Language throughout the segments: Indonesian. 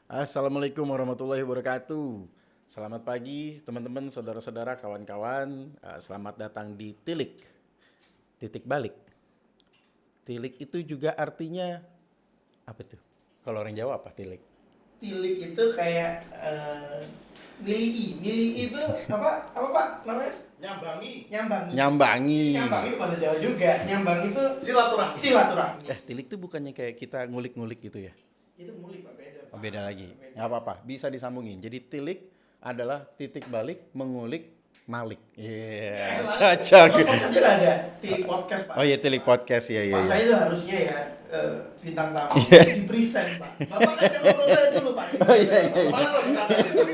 Assalamualaikum warahmatullahi wabarakatuh. Selamat pagi teman-teman, saudara-saudara, kawan-kawan. Selamat datang di Tilik, titik balik. Tilik itu juga artinya apa tuh? Kalau orang Jawa apa tilik? Tilik itu kayak milih itu apa Pak namanya? Nyambang. Nyambangi. Nyambang itu bahasa Jawa juga. Nyambang itu silaturahmi. Tilik tuh bukannya kayak kita ngulik-ngulik gitu ya? Itu mulik Pak, beda. Oh, beda lagi. Nggak apa-apa, bisa disambungin. Jadi tilik adalah titik balik mengulik Malik. Iya, cocok. Podcastnya nggak ada. Tilik podcast Pak. Oh iya, tilik podcast ya. Pak saya itu harusnya ya bintang tamu Iya. di present Pak. Bapak kan jangan ngobrol saya dulu Pak. Oh, iya. Bapak kan bintang tamu dulu.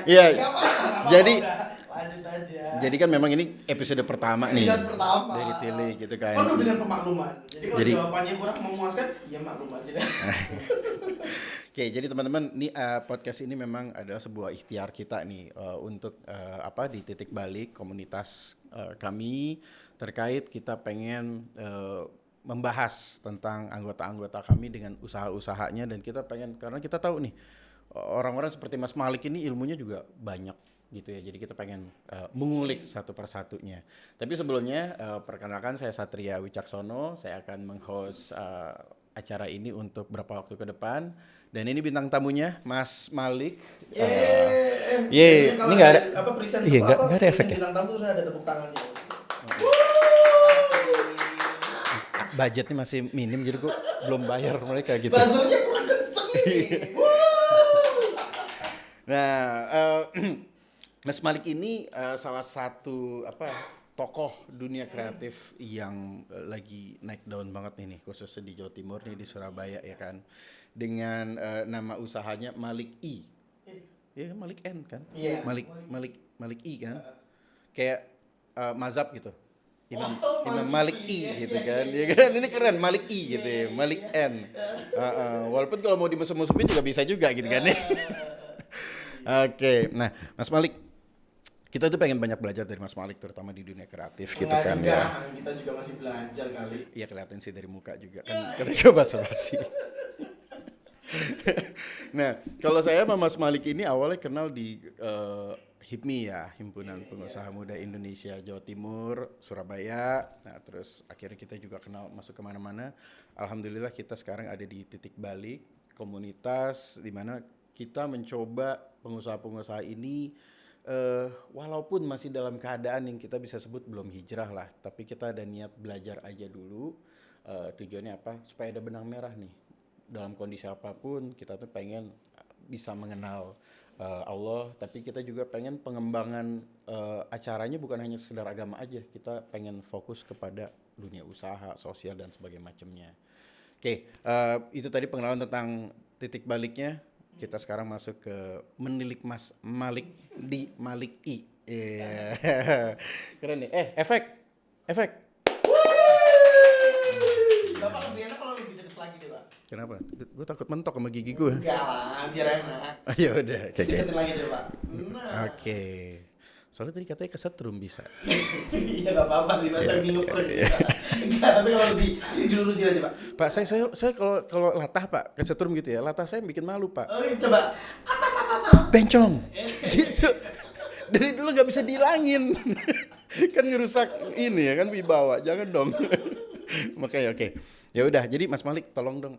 Iya. Nggak apa-apa, Jadi- udah. Lanjut aja. Jadi kan memang ini episode pertama nih. Episode pertama. Dari Tilik gitu kan. Penuh dengan pemakluman. Jadi kalau Jadi- jawabannya kurang memuaskan, ya maklum aja deh. Oke, jadi teman-teman, nih podcast ini memang adalah sebuah ikhtiar kita nih untuk di titik balik komunitas kami terkait kita pengen membahas tentang anggota-anggota kami dengan usaha-usahanya dan kita pengen karena kita tahu nih orang-orang seperti Mas Malik ini ilmunya juga banyak gitu ya. Jadi kita pengen mengulik satu persatunya. Tapi sebelumnya perkenalkan saya Satria Wicaksono, saya akan meng-host acara ini untuk beberapa waktu ke depan. Dan ini bintang tamunya Mas Malik. Biasanya Kalau ini nggak ada apa present iya, nggak ada present efek ya? bintang tamu terus ada tepuk tangannya. Budgetnya masih minim jadi kok belum bayar mereka gitu. Buzzernya kurang kenceng nih. Nah, Mas Malik ini salah satu tokoh dunia kreatif yang lagi naik daun banget nih khususnya di Jawa Timur nih di Surabaya ya kan. Dengan nama usahanya Malik I. Ya Malik N kan? Iya. Malik I kan? Kayak mazhab gitu. Imam Malik Malik I. I gitu kan. Ya kan ini keren Malik I gitu ya. Malik N. Walaupun kalau mau dimusuh-musuhin juga bisa juga gitu kan ya. Oke, nah Mas Malik, kita tuh pengen banyak belajar dari Mas Malik terutama di dunia kreatif gitu kan ya. Kita juga masih belajar kali. Iya kelihatan sih dari muka juga kan ketika basa-basi. Nah, kalau saya sama Mas Malik ini awalnya kenal di HIPMI ya, Himpunan Pengusaha Muda Indonesia Jawa Timur, Surabaya. Nah, terus akhirnya kita juga kenal masuk kemana-mana. Alhamdulillah kita sekarang ada di titik balik komunitas di mana kita mencoba pengusaha-pengusaha ini walaupun masih dalam keadaan yang kita bisa sebut belum hijrah lah, tapi kita ada niat belajar aja dulu. Tujuannya apa? Supaya ada benang merah nih. Dalam kondisi apapun kita tuh pengen bisa mengenal Allah, tapi kita juga pengen pengembangan acaranya bukan hanya sekedar agama aja. Kita pengen fokus kepada dunia usaha, sosial dan sebagainya macamnya. Oke, itu tadi pengenalan tentang titik baliknya. Kita sekarang masuk ke menilik Mas Malik di Malik I. Keren nih. Efek. Bapak lebih enak kalau lebih deket lagi deh Pak. Kenapa? Gue takut mentok sama gigi gue. Enggak lah, biar enak. Ya udah. Deketin lagi deh Pak. Oke. Soalnya tadi katanya kesetrum bisa. Iya nggak apa-apa sih, bahasa minggu per Enggak, tapi kalau ini dilurusin aja Pak. Pak, saya kalau latah Pak, kesetrum gitu ya. Latah saya bikin malu Pak. Oh, coba. Bencong. Gitu. Dari dulu nggak bisa dihilangin. Kan ngerusak ini ya kan wibawa. Jangan dong. Makanya oke. Ya udah, jadi Mas Malik tolong dong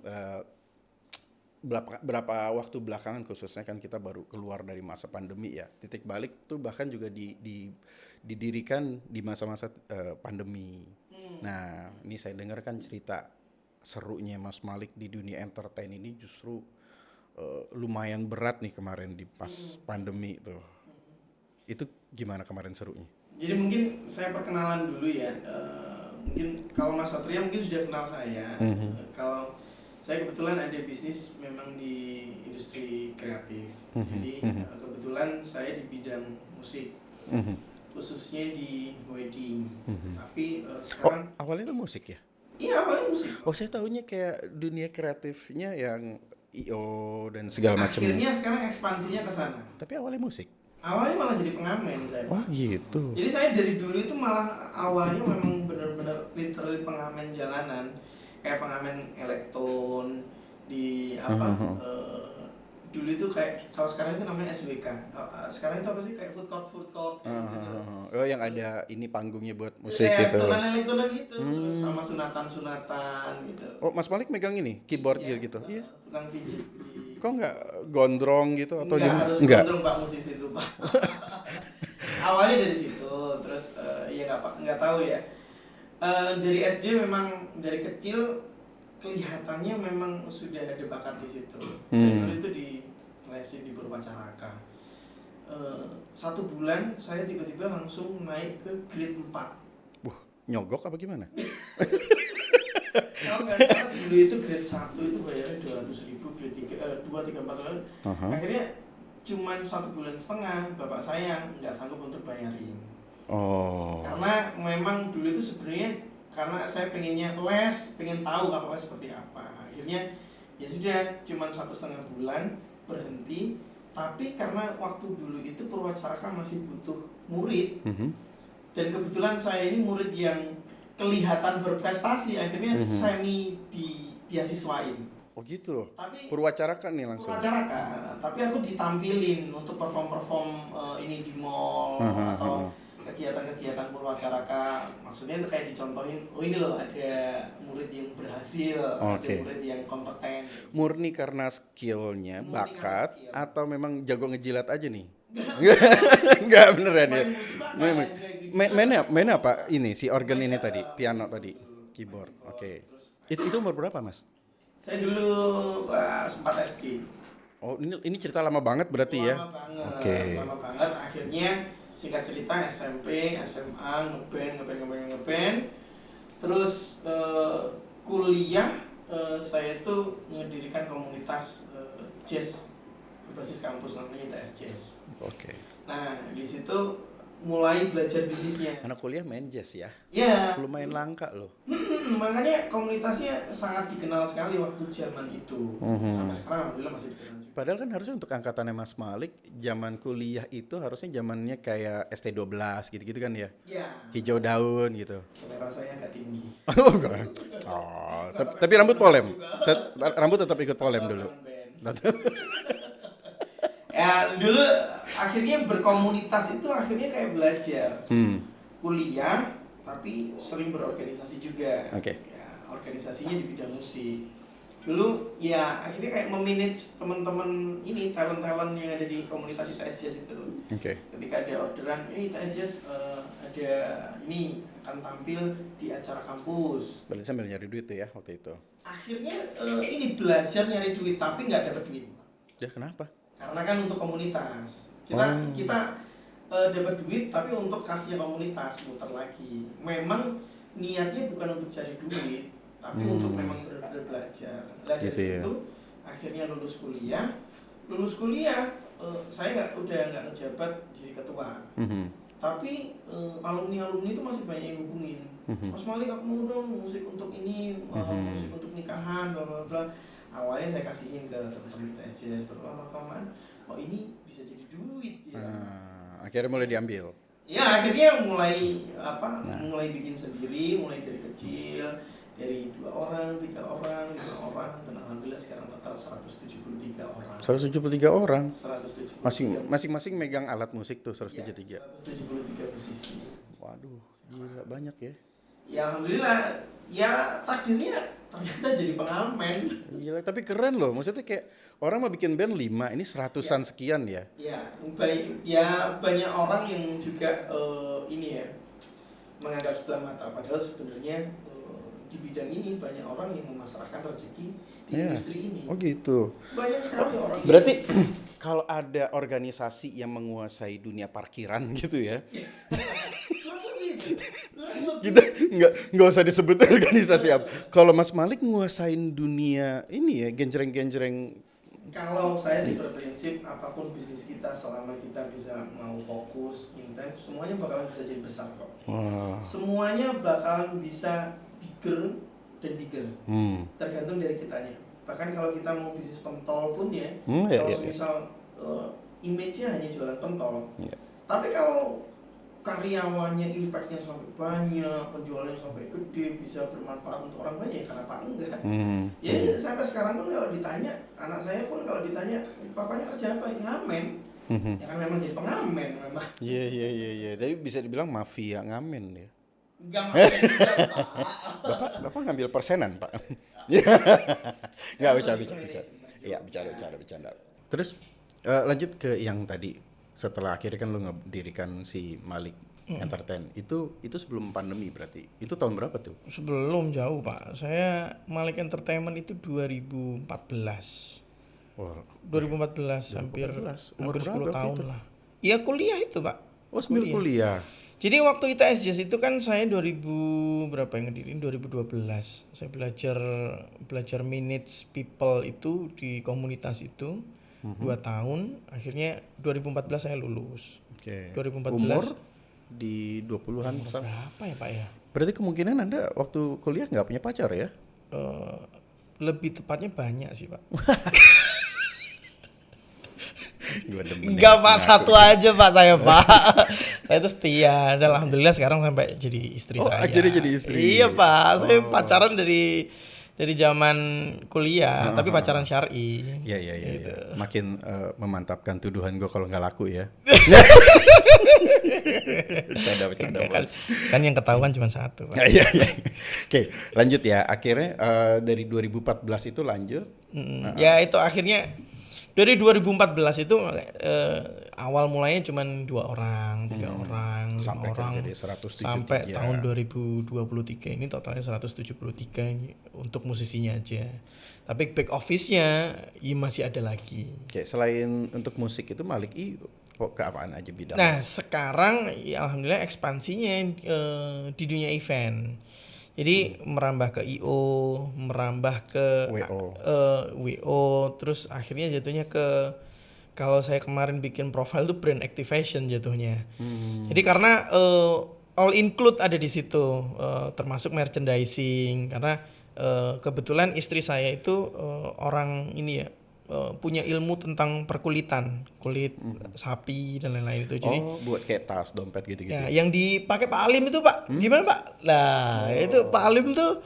berapa waktu belakangan khususnya kan kita baru keluar dari masa pandemi ya. Titik balik tuh bahkan juga didirikan di masa-masa pandemi. Nah, ini saya dengar kan cerita serunya Mas Malik di dunia entertain ini justru lumayan berat nih kemarin di pas pandemi tuh. Itu gimana kemarin serunya? Jadi mungkin saya perkenalan dulu ya. Mungkin kalau Mas Satria mungkin sudah kenal saya. Kalau saya kebetulan ada bisnis memang di industri kreatif. Jadi kebetulan saya di bidang musik, khususnya di wedding. Tapi sekarang awalnya itu musik ya? iya awalnya musik. Oh, saya tahunya kayak dunia kreatifnya yang IO dan segala macam. Akhirnya sekarang ekspansinya ke sana. Tapi awalnya musik. Awalnya malah jadi pengamen saya. Wah, gitu. Jadi saya dari dulu itu malah awalnya memang benar-benar literally pengamen jalanan, kayak pengamen elektron di dulu itu kayak, kalau sekarang itu namanya SWK. Sekarang itu apa sih, kayak food court gitu. Oh, yang ada ini panggungnya buat musik Kayak gitu. elektronan gitu, terus sama sunatan gitu. Oh, Mas Malik megang ini keyboard Iya, gitu. Iya. tukang pijit Kok nggak gondrong gitu atau enggak harus enggak? gondrong Pak musisi itu Pak. Awalnya dari situ, terus ya nggak tahu ya. Dari SD memang dari kecil kelihatannya memang sudah ada bakat di situ. Saya dulu itu di lesin di Purwacaraka. 1 bulan saya tiba-tiba langsung naik ke grade 4. Wah, nyogok apa gimana? Kalau nggak salah dulu itu grade 1 itu bayarnya 200.000, grade 3, 2, 3, 4 bulan. Akhirnya cuman 1,5 bulan bapak saya nggak sanggup untuk bayarin. Oh. Karena memang dulu itu sebenarnya karena saya pengennya les, pengen tahu kalau les seperti apa. Akhirnya ya sudah cuman 1,5 bulan berhenti. Tapi karena waktu dulu itu Purwacaraka masih butuh murid, dan kebetulan saya ini murid yang kelihatan berprestasi, akhirnya semi dibeasiswain. Oh gitu. Tapi Purwacaraka nih langsung. Purwacaraka, tapi aku ditampilin untuk perform ini di mall atau kegiatan-kegiatan Purwacaraka. Maksudnya itu kayak dicontohin, oh ini loh ada murid yang berhasil, ada murid yang kompeten. Murni karena skillnya, bakat, skill. atau memang jago ngejilat aja nih? Enggak beneran ya. Mainnya apa? Ini si organ ini tadi, piano tadi, keyboard. Oke. Itu umur berapa, Mas? Saya dulu kelas 4 SD. Oh, ini cerita lama banget berarti ya? Lama banget. Oke. Lama banget. Akhirnya singkat cerita SMP, SMA ngeband. Terus kuliah saya tuh mendirikan komunitas jazz berbasis kampus namanya ITS Jazz. Oke. Nah, di situ mulai belajar bisnisnya. Anak kuliah main jazz ya? Iya. Lumayan langka loh. Makanya komunitasnya sangat dikenal sekali waktu zaman itu. Sampai sekarang alhamdulillah masih dikenal juga. Padahal kan harusnya untuk angkatannya Mas Malik, zaman kuliah itu harusnya zamannya kayak ST12 gitu-gitu kan ya? Iya. Hijau daun gitu. Selera saya agak tinggi. Oh, enggak. Oh, tapi rambut polem. Rambut tetap ikut polem dulu. Ya dulu akhirnya berkomunitas itu akhirnya kayak belajar. Kuliah tapi sering berorganisasi juga. Oke. Ya, organisasinya di bidang musik. Dulu ya akhirnya kayak memanage teman-teman ini talent-talent yang ada di komunitas ITS Jazz itu. Oke. Ketika ada orderan, ITS Jazz ada ini akan tampil di acara kampus. Berarti sambil nyari duit tuh ya waktu itu. Akhirnya ini belajar nyari duit tapi nggak dapat duit. Ya kenapa? Karena kan untuk komunitas. Kita dapat duit tapi untuk kasihnya komunitas muter lagi. Memang niatnya bukan untuk cari duit, tapi untuk memang benar-benar belajar. Nah, dari Gitu ya. situ akhirnya lulus kuliah. Saya udah nggak ngejabat jadi ketua. Tapi alumni itu masih banyak yang hubungin. Mas Malik, aku mau dong musik untuk ini, musik untuk nikahan, bla bla bla. Awalnya saya kasihin ke teman-teman ITS, terus lama-kelamaan, oh ini bisa jadi duit ya. Akhirnya mulai diambil. Ya akhirnya mulai mulai bikin sendiri, mulai dari kecil, dari 2 orang, 3 orang, 5 orang, dan alhamdulillah sekarang total 173 orang. 173 orang. 173. Masing-masing megang alat musik tuh 173. Ya, 173 posisi. Waduh, gila banyak ya. Ya alhamdulillah, ya takdirnya ternyata jadi pengamen. Gila, tapi keren loh. Maksudnya kayak orang mau bikin band 5, ini 100-an sekian ya. Ya banyak orang yang juga ini ya menganggap sebelah mata, padahal sebenarnya di bidang ini banyak orang yang memasrahkan rezeki di industri ini. Oh gitu. Banyak sekali orang. Berarti kalau ada organisasi yang menguasai dunia parkiran gitu ya. Kita nggak usah disebut organisasi apa. Kalau Mas Malik nguasain dunia ini ya, genjreng-genjreng. Kalau saya sih berprinsip apapun bisnis kita selama kita bisa mau fokus, intens, semuanya bakalan bisa jadi besar kok. Wah. Semuanya bakalan bisa bigger dan bigger. Tergantung dari kitanya. Bahkan kalau kita mau bisnis pentol pun ya, kalau misal image-nya hanya jualan pentol. Tapi kalau karyawannya impactnya sampai banyak, penjualannya sampai gede, bisa bermanfaat untuk orang banyak, kenapa enggak? Ya sampai sekarang pun kalau ditanya, anak saya pun kalau ditanya, papanya kerja apa? Ngamen. Ya kan memang jadi pengamen memang. Iya. Tapi bisa dibilang mafia ngamen ya. Enggak ngamen juga, Pak. Bapak ngambil persenan, Pak. Enggak, bercanda. Iya, bercanda. Terus lanjut ke yang tadi. Setelah akhirnya kan lu ngedirikan si Malik Entertain. Itu sebelum pandemi berarti. Itu tahun berapa tuh? Sebelum jauh Pak, saya Malik Entertainment itu 2014. Wah, 2014 hampir Umur 10 berapa tahun itu? lah. Iya kuliah itu Pak. Oh, sambil kuliah. Jadi waktu ITS Jazz itu kan saya 2000 berapa yang ngedirin 2012. Saya belajar manage people itu di komunitas itu 2 tahun. Akhirnya 2014 saya lulus. Oke. 2014 Umur di 20-an. berapa ya Pak ya? Berarti kemungkinan Anda waktu kuliah nggak punya pacar ya? Lebih tepatnya banyak sih Pak. Enggak Pak, satu aja Pak saya Pak. Saya itu setia. Dan alhamdulillah sekarang sampai jadi istri saya. Akhirnya jadi istri. Iya Pak, saya pacaran dari zaman kuliah, tapi pacaran syar'i. Iya. Makin memantapkan tuduhan gue kalau nggak laku ya. Bercanda. Kan yang ketahuan cuma satu Pak. Iya. Oke, lanjut ya. Akhirnya dari 2014 itu lanjut. Ya itu akhirnya dari 2014 itu awal mulanya cuma 2 orang, 3 orang, 5 Sampai orang, jadi 173. sampai tahun 2023 ini totalnya 173 ini untuk musisinya aja. Tapi back office-nya ya masih ada lagi. Oke, selain untuk musik itu Malik kok ke apaan aja bidang? Nah sekarang ya alhamdulillah ekspansinya di dunia event. Jadi merambah ke IO, merambah ke WO, terus akhirnya jatuhnya ke, kalau saya kemarin bikin profile tuh brand activation jatuhnya. Jadi karena all include ada di situ, termasuk merchandising. Karena kebetulan istri saya itu orang ini ya, punya ilmu tentang perkulitan, kulit sapi dan lain-lain itu. Jadi buat kayak tas, dompet gitu-gitu. ya, yang dipakai Pak Alim itu Pak, gimana Pak? Nah itu Pak Alim tuh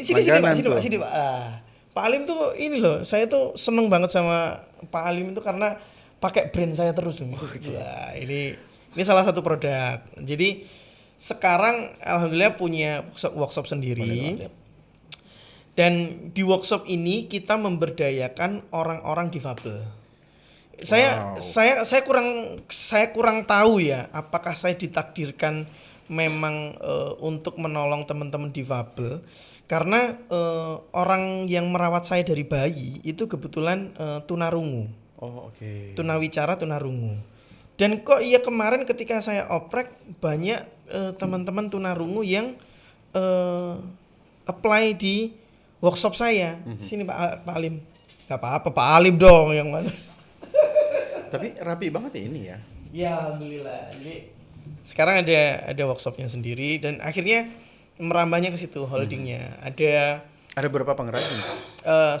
sini Pak. Pak Alim tuh ini loh, saya tuh seneng banget sama Pak Alim itu karena pakai brand saya terus nih. Wah, ini salah satu produk. Jadi sekarang alhamdulillah punya workshop sendiri. Dan di workshop ini kita memberdayakan orang-orang difabel. Saya kurang tahu ya, apakah saya ditakdirkan memang untuk menolong teman-teman difabel, karena orang yang merawat saya dari bayi itu kebetulan tunarungu. Tunawicara tunarungu. Dan kok iya kemarin ketika saya oprek banyak teman-teman tunarungu yang apply di workshop saya. Sini Pak Alim. Gak apa-apa Pak Alim dong yang mana. Tapi rapi banget ya ini ya. Ya alhamdulillah. Jadi sekarang ada workshopnya sendiri dan akhirnya merambahnya ke situ holdingnya. Ada berapa pengrajin?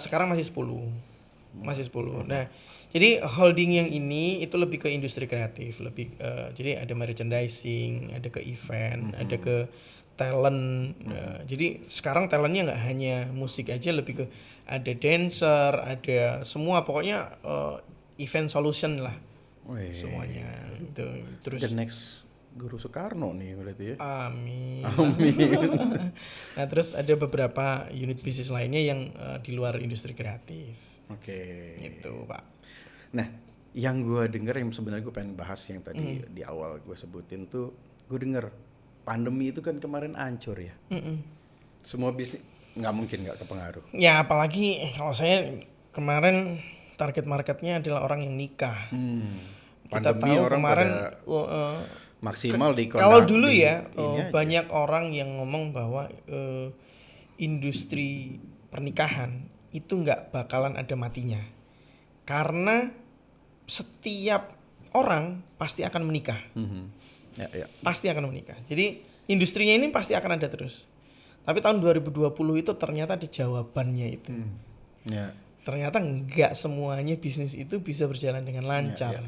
Sekarang masih 10. Nah, jadi holding yang ini itu lebih ke industri kreatif, lebih jadi ada merchandising, ada ke event, ada ke talent. Jadi sekarang talentnya nggak hanya musik aja, lebih ke ada dancer, ada semua, pokoknya event solution lah. Semuanya itu. Terus the next Guru Soekarno nih berarti ya. Amin. Nah terus ada beberapa unit bisnis lainnya yang di luar industri kreatif. Gitu Pak. Nah yang gue denger, yang sebenarnya gue pengen bahas yang tadi di awal gue sebutin tuh, gue denger pandemi itu kan kemarin hancur ya. Semua bisnis nggak mungkin nggak kepengaruh. Ya apalagi kalau saya kemarin target marketnya adalah orang yang nikah. Kita Pandemi tahu orang kemarin maksimal di kalau dulu ya banyak orang yang ngomong bahwa industri pernikahan itu nggak bakalan ada matinya, karena setiap orang pasti akan menikah. Pasti akan menikah. Jadi industrinya ini pasti akan ada terus. Tapi tahun 2020 itu ternyata ada jawabannya itu. Ternyata enggak semuanya bisnis itu bisa berjalan dengan lancar.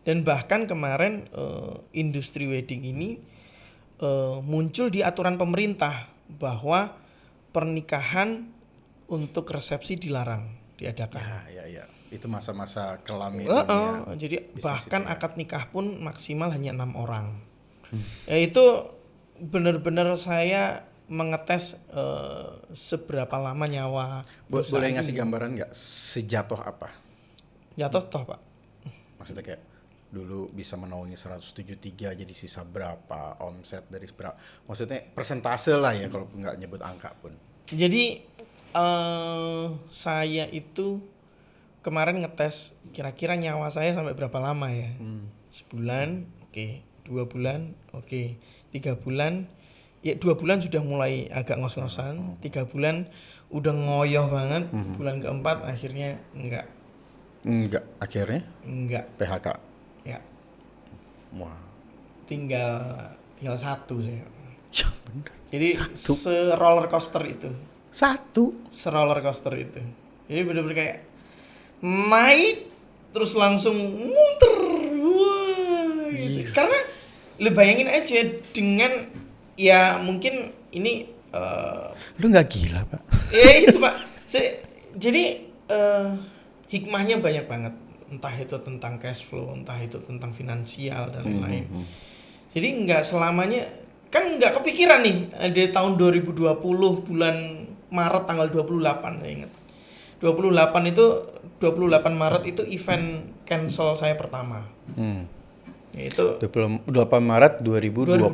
Dan bahkan kemarin industri wedding ini muncul di aturan pemerintah bahwa pernikahan untuk resepsi dilarang diadakan. Ya. Itu masa-masa kelam ya dunia jadi bisnis bahkan itu ya. akad nikah pun maksimal hanya 6 orang. Ya itu benar-benar saya mengetes seberapa lama nyawa. Boleh ngasih gambaran nggak sejatuh apa? Jatuh toh Pak. Maksudnya kayak dulu bisa menaungi 173 jadi sisa berapa, omset dari berapa, maksudnya persentase lah ya kalau nggak nyebut angka pun. Jadi saya itu kemarin ngetes kira-kira nyawa saya sampai berapa lama ya. Sebulan, oke. 2 bulan, oke. 3 bulan, ya 2 bulan sudah mulai agak ngos-ngosan. 3 bulan udah ngoyoh banget. Bulan keempat akhirnya enggak. Akhirnya PHK. Ya. Wah. Tinggal 1 saya. Ya bener. Jadi se-roller coaster itu. 1. Se-roller coaster itu. Jadi bener-bener kayak naik terus langsung muter. Wah, gitu. Karena lu bayangin aja dengan ya mungkin ini Lu nggak gila Pak? itu Pak. Jadi hikmahnya banyak banget. Entah itu tentang cash flow, entah itu tentang finansial dan lain-lain. Jadi nggak selamanya, kan nggak kepikiran nih di tahun 2020 bulan Maret tanggal 28 saya ingat. 28 Maret itu event cancel saya pertama. Yaitu 28 Maret 2020.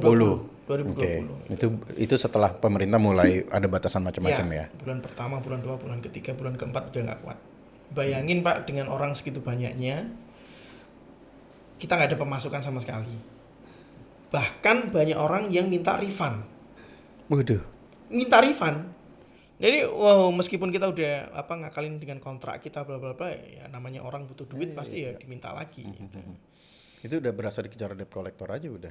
2020. Oke. Itu setelah pemerintah mulai ada batasan macam-macam ya. Bulan pertama, bulan 2, bulan ketiga, bulan keempat udah nggak kuat. Bayangin Pak, dengan orang segitu banyaknya kita nggak ada pemasukan sama sekali. Bahkan banyak orang yang minta refund. Waduh. Minta refund. Jadi wow, meskipun kita udah ngakalin dengan kontrak kita bla bla bla, ya namanya orang butuh duit pasti ya diminta lagi gitu. Itu udah berasa dikejar debt collector aja udah.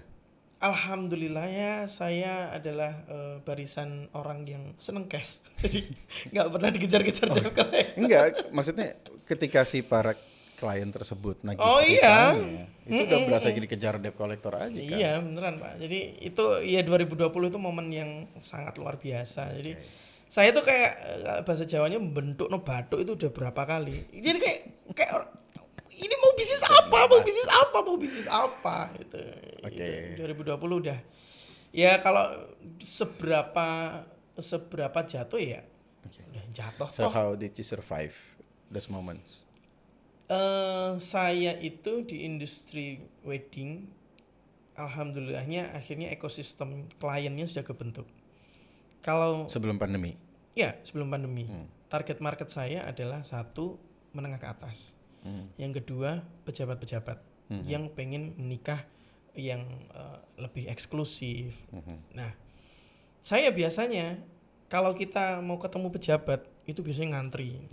Alhamdulillah ya, saya adalah barisan orang yang seneng cash. Jadi nggak pernah dikejar-kejar debt collector. Enggak, maksudnya ketika si para klien tersebut nagih itu udah berasa dikejar debt collector aja kan. Iya, beneran Pak. Jadi itu ya 2020 itu momen yang sangat luar biasa. Jadi saya tuh kayak bahasa Jawanya membentuk no batuk itu udah berapa kali. Jadi kayak ini mau bisnis apa gitu. Oke. 2020 udah. Ya kalau seberapa jatuh ya. Udah jatuh So toh. how did you survive those moments? Saya itu di industri wedding, alhamdulillahnya akhirnya ekosistem kliennya sudah kebentuk. Kalau sebelum pandemi. Ya, sebelum pandemi. Target market saya adalah 1, menengah ke atas. Yang kedua, pejabat-pejabat yang pengen menikah yang lebih eksklusif. Nah, saya biasanya kalau kita mau ketemu pejabat itu biasanya ngantri.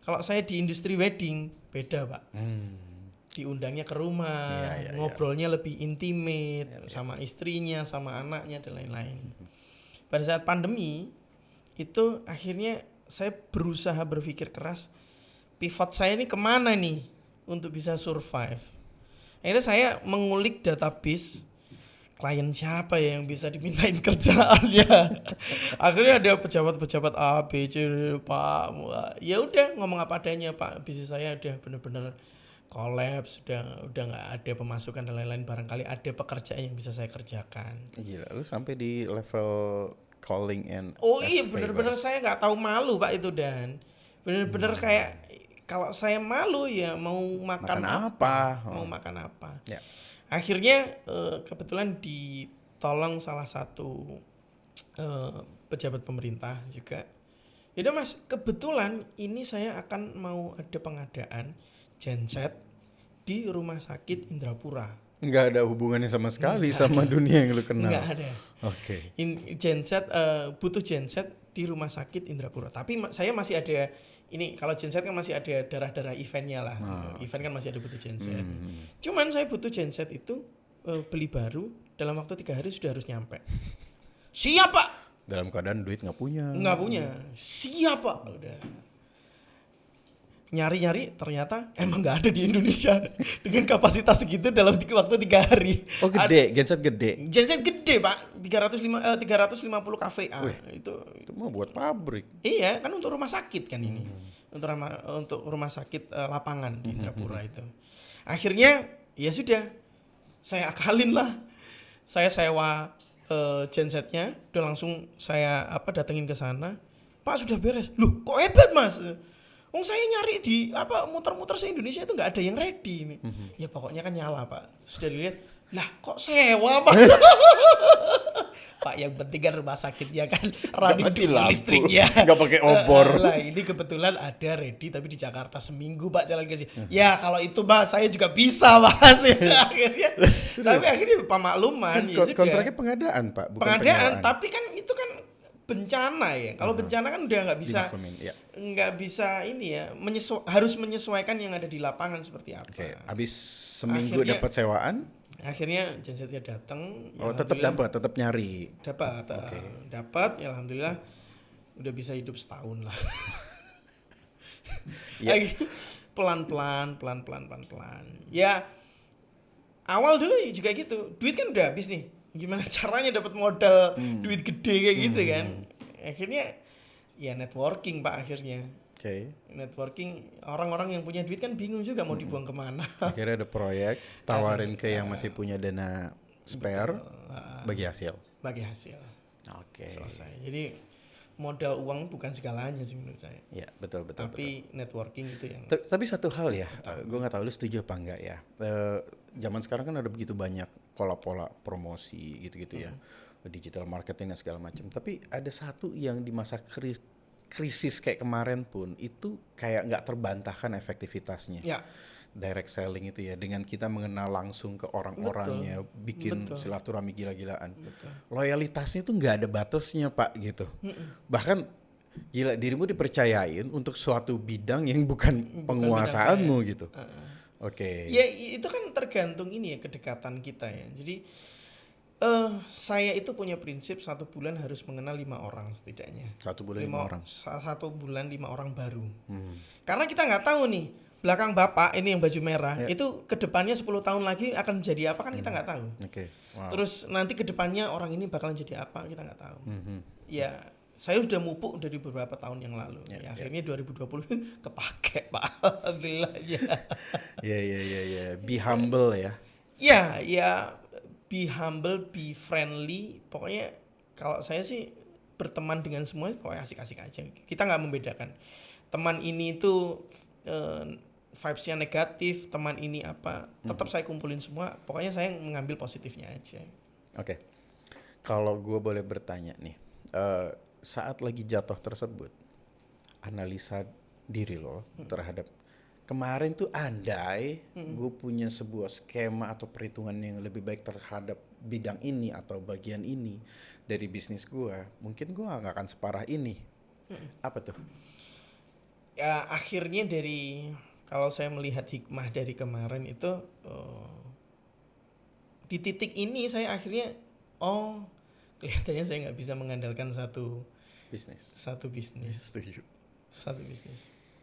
Kalau saya di industri wedding beda Pak. Diundangnya ke rumah, ngobrolnya lebih intimate sama istrinya, sama anaknya dan lain-lain. Pada saat pandemi itu akhirnya saya berusaha berpikir keras, pivot saya ini kemana nih untuk bisa survive. Akhirnya saya mengulik database klien siapa ya yang bisa dimintain kerjaannya. Akhirnya ada pejabat-pejabat A, B, C, Pak. Ya udah ngomong apa adanya Pak. Bisnis saya udah benar-benar kolaps, udah nggak ada pemasukan dan lain-lain. Barangkali ada pekerjaan yang bisa saya kerjakan. Gila, lu sampai di level calling and iya benar-benar saya nggak tahu malu Pak itu, dan benar-benar kayak kalau saya malu ya mau makan apa? Mau makan apa? Ya. Akhirnya kebetulan ditolong salah satu pejabat pemerintah juga. Yaudah Mas, kebetulan ini saya akan mau ada pengadaan genset di Rumah Sakit Indrapura. Nggak ada hubungannya sama sekali sama dunia yang lu kenal. Nggak ada. Oke. Genset butuh genset di Rumah Sakit Indrapura. Tapi saya masih ada ini, kalau genset kan masih ada darah-darah eventnya lah. Event kan masih ada butuh genset. Cuman saya butuh genset itu beli baru dalam waktu 3 hari sudah harus nyampe. Siap Pak. Dalam keadaan duit nggak punya. Nggak punya. Siap Pak. Udah. nyari-nyari ternyata emang nggak ada di Indonesia dengan kapasitas segitu dalam waktu 3 hari. Oh gede, genset gede. Genset gede Pak, 350 kVA. Itu mau buat pabrik. Iya kan untuk rumah sakit kan ini, untuk rumah sakit lapangan di Indrapura itu. Akhirnya ya sudah, saya akalin lah, saya sewa gensetnya, udah langsung saya datengin ke sana. Pak sudah beres, loh kok hebat Mas? Saya nyari di muter-muter se-Indonesia itu nggak ada yang ready nih. Ya pokoknya kan nyala Pak. Sudah dilihat, lah kok sewa Pak? Pak yang penting kan rumah sakitnya kan running listrik ya. Nggak pakai obor. Lah ini kebetulan ada ready tapi di Jakarta seminggu Pak jalan ke sini. Ya kalau itu Mas saya juga bisa Mas. Akhirnya, tapi akhirnya Pak makluman. Kan kontraknya pengadaan Pak, bukan pengadaan. Tapi kan itu kan bencana ya. Kalau bencana kan udah nggak bisa ini ya, harus menyesuaikan yang ada di lapangan seperti apa. Oke, habis seminggu dapat sewaan. Akhirnya gensetnya datang. Tetap nyari. Dapat. Ya alhamdulillah udah bisa hidup setahun lah. Pelan-pelan. Ya awal dulu juga gitu. Duit kan udah habis nih. Gimana caranya dapat modal duit gede kayak gitu kan. Akhirnya ya networking Pak akhirnya. Networking, orang-orang yang punya duit kan bingung juga mau dibuang kemana. Akhirnya ada proyek, tawarin ke yang masih punya dana spare, bagi hasil. Selesai. Jadi modal uang bukan segalanya sih menurut saya. Ya betul. Tapi networking itu yang. Tapi satu hal ya, gue nggak tahu lu setuju apa enggak ya. Zaman sekarang kan ada begitu banyak pola-pola promosi gitu-gitu ya, digital marketing dan segala macam. Tapi ada satu yang di masa krisis kayak kemarin pun itu kayak nggak terbantahkan efektivitasnya. Ya. Direct selling itu ya, dengan kita mengenal langsung ke orang-orangnya, bikin silaturahmi gila-gilaan. Loyalitasnya tuh nggak ada batasnya Pak gitu. Bahkan gila dirimu dipercayain untuk suatu bidang yang bukan penguasaanmu gitu. Ya itu kan tergantung ini ya, kedekatan kita ya. Jadi saya itu punya prinsip 1 bulan harus mengenal 5 orang setidaknya. 1 bulan 5 orang. 1 bulan 5 orang baru. Karena kita nggak tahu nih belakang bapak ini yang baju merah itu kedepannya 10 tahun lagi akan menjadi apa kan kita nggak tahu. Wow. Terus nanti kedepannya orang ini bakalan jadi apa kita nggak tahu. Ya saya sudah mupuk dari beberapa tahun yang lalu. Akhirnya 2020 kepake Pak. Alhamdulillah ya. Ya. Be humble ya. Ya. Be humble, be friendly. Pokoknya kalau saya sih berteman dengan semua pokoknya asik-asik aja. Kita nggak membedakan. Teman ini tuh vibes-nya negatif, teman ini apa, tetap saya kumpulin semua. Pokoknya saya mengambil positifnya aja. Oke. Kalau gue boleh bertanya nih, saat lagi jatuh tersebut, analisa diri lo terhadap kemarin tuh andai gue punya sebuah skema atau perhitungan yang lebih baik terhadap bidang ini atau bagian ini dari bisnis gue, mungkin gue nggak akan separah ini. Apa tuh? Ya akhirnya kalau saya melihat hikmah dari kemarin itu di titik ini saya akhirnya kelihatannya saya nggak bisa mengandalkan satu bisnis.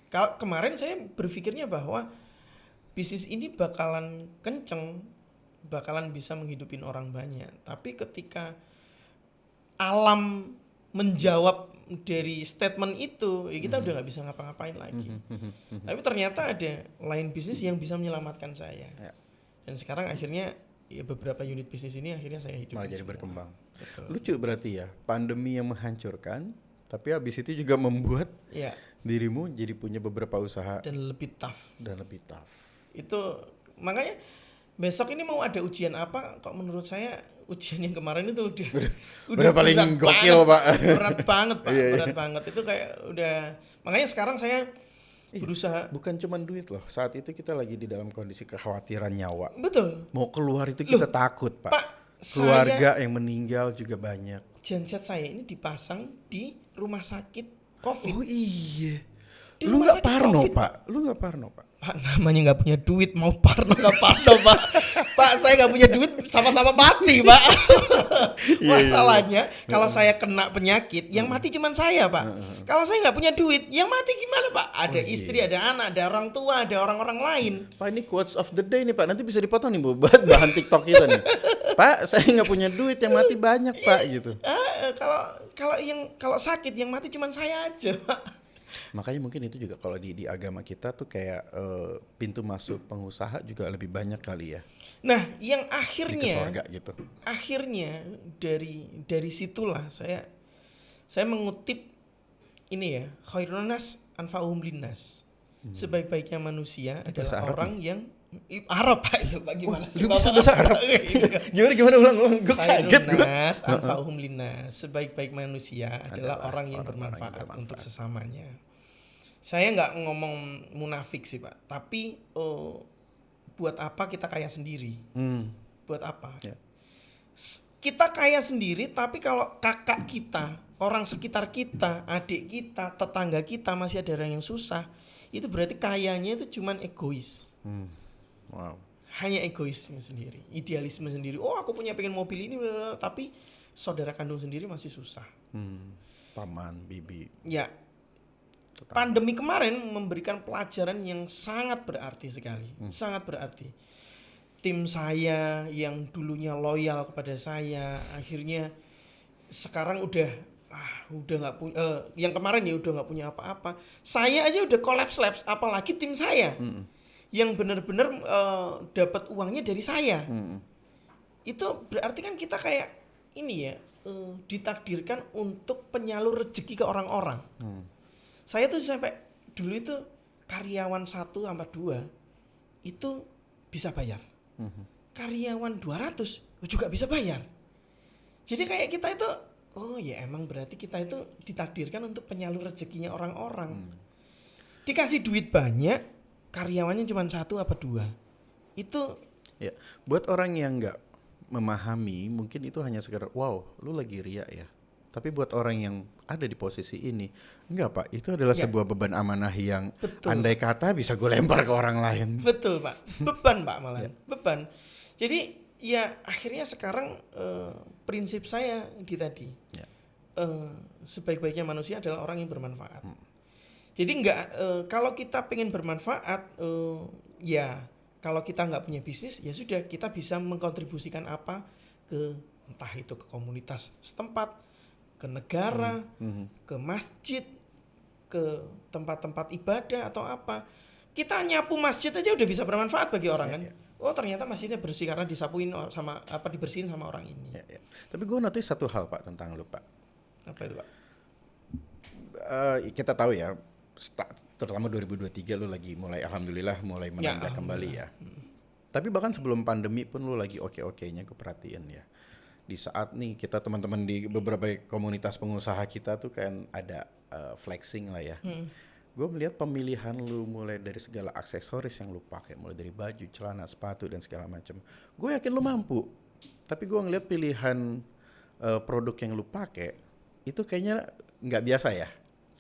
Kalau kemarin saya berpikirnya bahwa bisnis ini bakalan kenceng, bakalan bisa menghidupin orang banyak. Tapi ketika alam menjawab dari statement itu, ya kita udah nggak bisa ngapa-ngapain lagi. Tapi ternyata ada lain bisnis yang bisa menyelamatkan saya. Dan sekarang akhirnya ya beberapa unit bisnis ini akhirnya saya hidup. Malah jadi berkembang. Betul. Lucu berarti ya, pandemi yang menghancurkan, tapi habis itu juga membuat dirimu jadi punya beberapa usaha dan lebih tough. Itu makanya besok ini mau ada ujian apa? Kok menurut saya ujian yang kemarin itu udah paling gokil Pak. Berat banget Pak, berat banget. Itu kayak udah, makanya sekarang saya berusaha. Bukan cuma duit loh, saat itu kita lagi di dalam kondisi kekhawatiran nyawa. Betul. Mau keluar itu kita takut Pak. Keluarga yang meninggal juga banyak. Genset saya ini dipasang di rumah sakit COVID. Oh iya. Lu nggak parno Pak? Pak, namanya nggak punya duit, mau parno nggak parno, Pak. Pak, saya nggak punya duit, sama-sama mati, Pak. Masalahnya kalau saya kena penyakit, yang mati cuma saya, Pak. Kalau saya nggak punya duit, yang mati gimana, Pak? Ada istri, ada anak, ada orang tua, ada orang-orang lain. Pak, ini quotes of the day nih Pak, nanti bisa dipotong nih Bu, buat bahan TikTok kita nih. Pak, saya nggak punya duit, yang mati banyak Pak gitu. Kalau sakit yang mati cuma saya aja, Pak. Makanya mungkin itu juga kalau di agama kita tuh kayak pintu masuk pengusaha juga lebih banyak kali ya. Nah, yang Di ke akhirnya surga gitu. dari situlah saya mengutip ini ya, khairun nas anfa'uhum linnas. Sebaik-baiknya manusia Itu bahasa adalah Arab orang yang Arab, Pak. Ya, Pak, gimana sih? Lu bisa Bapak? bahasa Arab? Gimana ulang? Gue kaget Khairun gue. nas anfa'uhum linnas. Sebaik-baik manusia adalah orang yang orang-orang yang bermanfaat bermanfaat. untuk sesamanya. Saya nggak ngomong munafik sih, Pak. Tapi buat apa kita kaya sendiri? Buat apa? Ya. Kita kaya sendiri, tapi kalau kakak kita, orang sekitar kita, adik kita, tetangga kita masih ada orang yang susah, itu berarti kayanya itu cuman egois. Wow. Hanya egoisnya sendiri, idealisme sendiri. Oh, aku pengen mobil ini, tapi saudara kandung sendiri masih susah. Paman, bibi. Ya, pandemi kemarin memberikan pelajaran yang sangat berarti sekali, sangat berarti. Tim saya yang dulunya loyal kepada saya, akhirnya sekarang udah nggak punya. Yang kemarin ya udah nggak punya apa-apa. Saya aja udah collapse, apalagi tim saya yang benar-benar dapat uangnya dari saya. Itu berarti kan kita kayak ini ya, ditakdirkan untuk penyalur rezeki ke orang-orang. Saya tuh sampai dulu itu karyawan 1 sama 2 itu bisa bayar. Karyawan 200 juga bisa bayar. Jadi kayak kita itu, oh ya emang berarti kita itu ditakdirkan untuk penyalur rezekinya orang-orang. Dikasih duit banyak, karyawannya cuma 1 apa 2. Itu Ya, buat orang yang nggak memahami, mungkin itu hanya sekedar, wow, lu lagi riak ya. Tapi buat orang yang ada di posisi ini, enggak Pak, itu adalah Ya. sebuah beban amanah yang Betul. andai kata bisa gue lempar ke orang lain. betul, Pak. Beban, Pak, malah. Beban. Jadi ya akhirnya sekarang prinsip saya di tadi. Ya. Sebaik-baiknya manusia adalah orang yang bermanfaat. Jadi kalau kita pengen bermanfaat, ya kalau kita nggak punya bisnis, ya sudah kita bisa mengkontribusikan apa ke entah itu ke komunitas setempat, ke negara, ke masjid, ke tempat-tempat ibadah atau apa. Kita nyapu masjid aja udah bisa bermanfaat bagi orang kan. Oh ternyata masjidnya bersih karena disapuin dibersihin sama orang ini. Ya. Tapi gue notice satu hal Pak tentang lu Pak. Apa itu, Pak? Kita tahu ya, terutama 2023 lu lagi alhamdulillah mulai menanjak kembali ya. Tapi bahkan sebelum pandemi pun lu lagi oke-okenya, gue perhatiin ya. Di saat nih kita teman-teman di beberapa komunitas pengusaha kita tuh kan ada flexing lah ya. Gue melihat pemilihan lu mulai dari segala aksesoris yang lu pakai, mulai dari baju, celana, sepatu dan segala macam. Gue yakin lu mampu. Tapi gue ngeliat pilihan produk yang lu pakai itu kayaknya nggak biasa ya.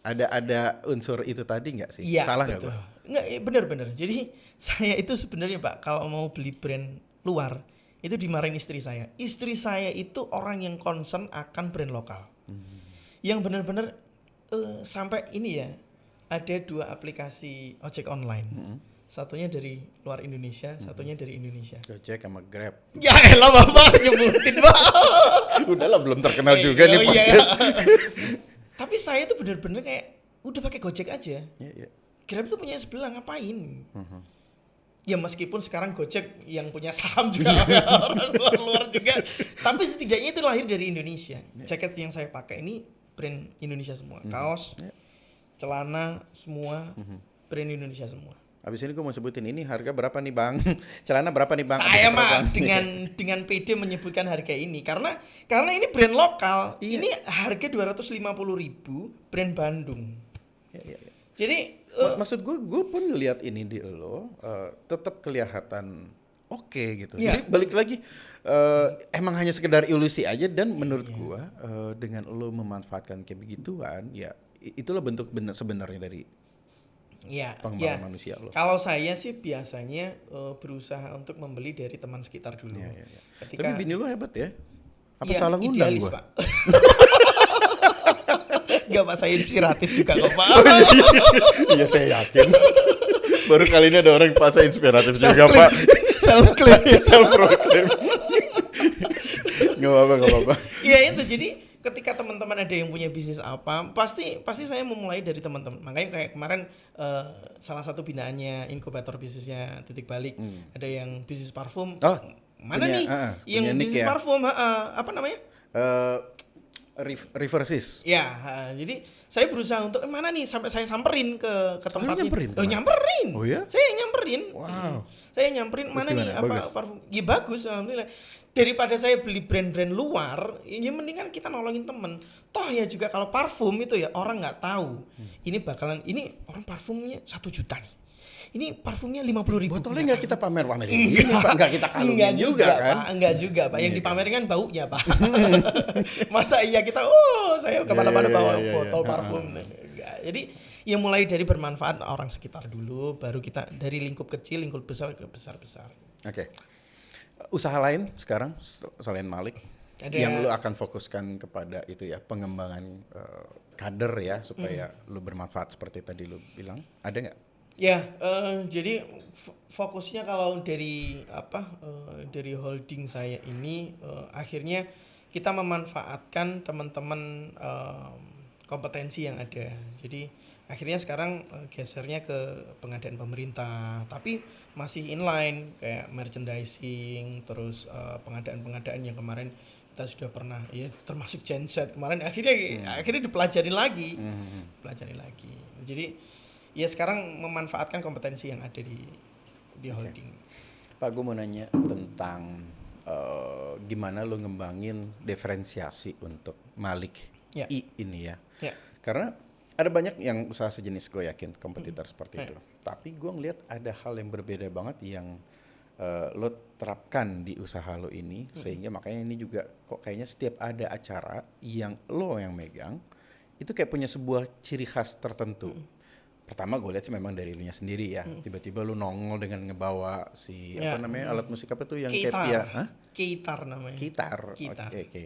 Ada unsur itu tadi nggak sih? Iya, Salah nggak betul. gue? Nggak, benar-benar. Jadi saya itu sebenarnya Pak, kalau mau beli brand luar itu dimarahin istri saya. Istri saya itu orang yang concern akan brand lokal. Yang benar-benar sampai ini ya, ada 2 aplikasi ojek online. Satunya dari luar Indonesia, satunya dari Indonesia. Gojek sama Grab. Ya elah Bapak nyebutin, Pak. Udahlah belum terkenal juga nih podcast. Tapi saya itu benar-benar kayak udah pakai Gojek aja. Iya. Grab itu punya sebelah ngapain? Ya meskipun sekarang Gojek yang punya saham juga orang luar juga. Tapi setidaknya itu lahir dari Indonesia. Jaket yang saya pakai ini brand Indonesia semua. Kaos, celana semua brand Indonesia semua. Abis ini gue mau sebutin ini harga berapa nih Bang? Celana berapa nih Bang? Saya Berapa, mah Bang? dengan PD menyebutkan harga ini karena ini brand lokal. Iya. Ini harga 250.000 brand Bandung. Iya. Jadi Maksud gue pun ngelihat ini di lo tetap kelihatan oke gitu. Iya. Jadi balik lagi emang hanya sekedar ilusi aja dan menurut gue dengan lo memanfaatkan kayak begituan ya itulah bentuk sebenarnya dari Ya, pengembangan manusia lo. Kalau saya sih biasanya berusaha untuk membeli dari teman sekitar dulu. Iya, iya, iya. Ketika Tapi bini lo hebat ya. Apa ya, salah ngundang idealis, gua? Pak. Enggak, Pak, saya inspiratif juga kok, Pak. Iya, saya yakin. Baru kali ini ada orang yang pasang inspiratif juga, Pak. Self-claim. Self-proclaim. Gak apa-apa. Iya itu, jadi ketika teman-teman ada yang punya bisnis apa, pasti saya memulai dari teman-teman. Makanya kayak kemarin salah satu binaannya inkubator bisnisnya Titik Balik, ada yang bisnis parfum. Oh, mana punya, nih yang punya Nick bisnis ya? parfum? Apa namanya? Reverses. Ya, jadi saya berusaha untuk mana nih, sampai saya samperin ke tempatnya. nyamperin kemana? Nyamperin. Oh ya? Saya nyamperin. Wow. Saya nyamperin Terus mana nih gimana? apa Bagus? parfum. Ya bagus, alhamdulillah. Daripada saya beli brand-brand luar, ya mendingan kita nolongin temen. Toh ya juga kalau parfum itu ya orang nggak tahu. Ini orang parfumnya 1 juta nih. Ini parfumnya 50.000. Botolnya nggak kita pamerin ini, Pak. Nggak kita kalungin juga kan? Pak. Enggak juga, Pak. Yang Iya, dipamerin kan baunya, Pak. Masa iya kita, saya kemana-mana Iya, bawa iya, botol iya. parfum. Enggak. Jadi ya mulai dari bermanfaat orang sekitar dulu, baru kita dari lingkup kecil, lingkup besar ke besar-besar. Oke. Usaha lain sekarang selain Malik Ada- yang lu akan fokuskan kepada itu ya, pengembangan kader ya, supaya lu bermanfaat seperti tadi lu bilang. Ada nggak? Ya, jadi fokusnya kalau dari dari holding saya ini akhirnya kita memanfaatkan teman-teman kompetensi yang ada. Jadi akhirnya sekarang gesernya ke pengadaan pemerintah, tapi masih inline kayak merchandising, terus pengadaan-pengadaan yang kemarin kita sudah pernah ya, termasuk genset kemarin akhirnya dipelajari lagi. Jadi ya sekarang memanfaatkan kompetensi yang ada di holding. Pak, gue mau nanya tentang gimana lu ngembangin diferensiasi untuk Malik Ya. ini ya. Ya. Karena ada banyak yang usaha sejenis, gue yakin kompetitor seperti Ya. itu. Tapi gue ngeliat ada hal yang berbeda banget yang lo terapkan di usaha lo ini, sehingga makanya ini juga kok kayaknya setiap ada acara yang lo yang megang itu kayak punya sebuah ciri khas tertentu. Pertama gue lihat sih memang dari lu nya sendiri ya. Tiba-tiba lu nongol dengan ngebawa si Ya. apa namanya, alat musik apa tuh yang Gitar. kayak ya, hah? Gitar namanya. Gitar. Gitar. Oke.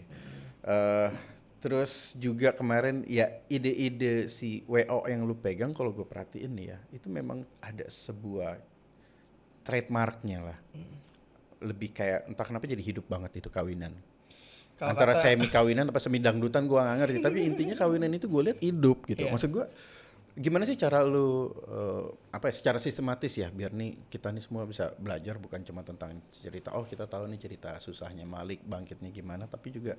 Terus juga kemarin ya ide-ide si WO yang lu pegang, kalau gue perhatiin nih ya, itu memang ada sebuah trademarknya lah. Lebih kayak entah kenapa jadi hidup banget itu kawinan. Kalau Antara kata- semi kawinan apa semi dangdutan gue gak ngerti, tapi intinya kawinan itu gue lihat hidup gitu. Iya. Maksud gue gimana sih cara lu secara sistematis ya, biar nih kita nih semua bisa belajar bukan cuma tentang cerita, oh kita tahu nih cerita susahnya Malik, bangkitnya gimana, tapi juga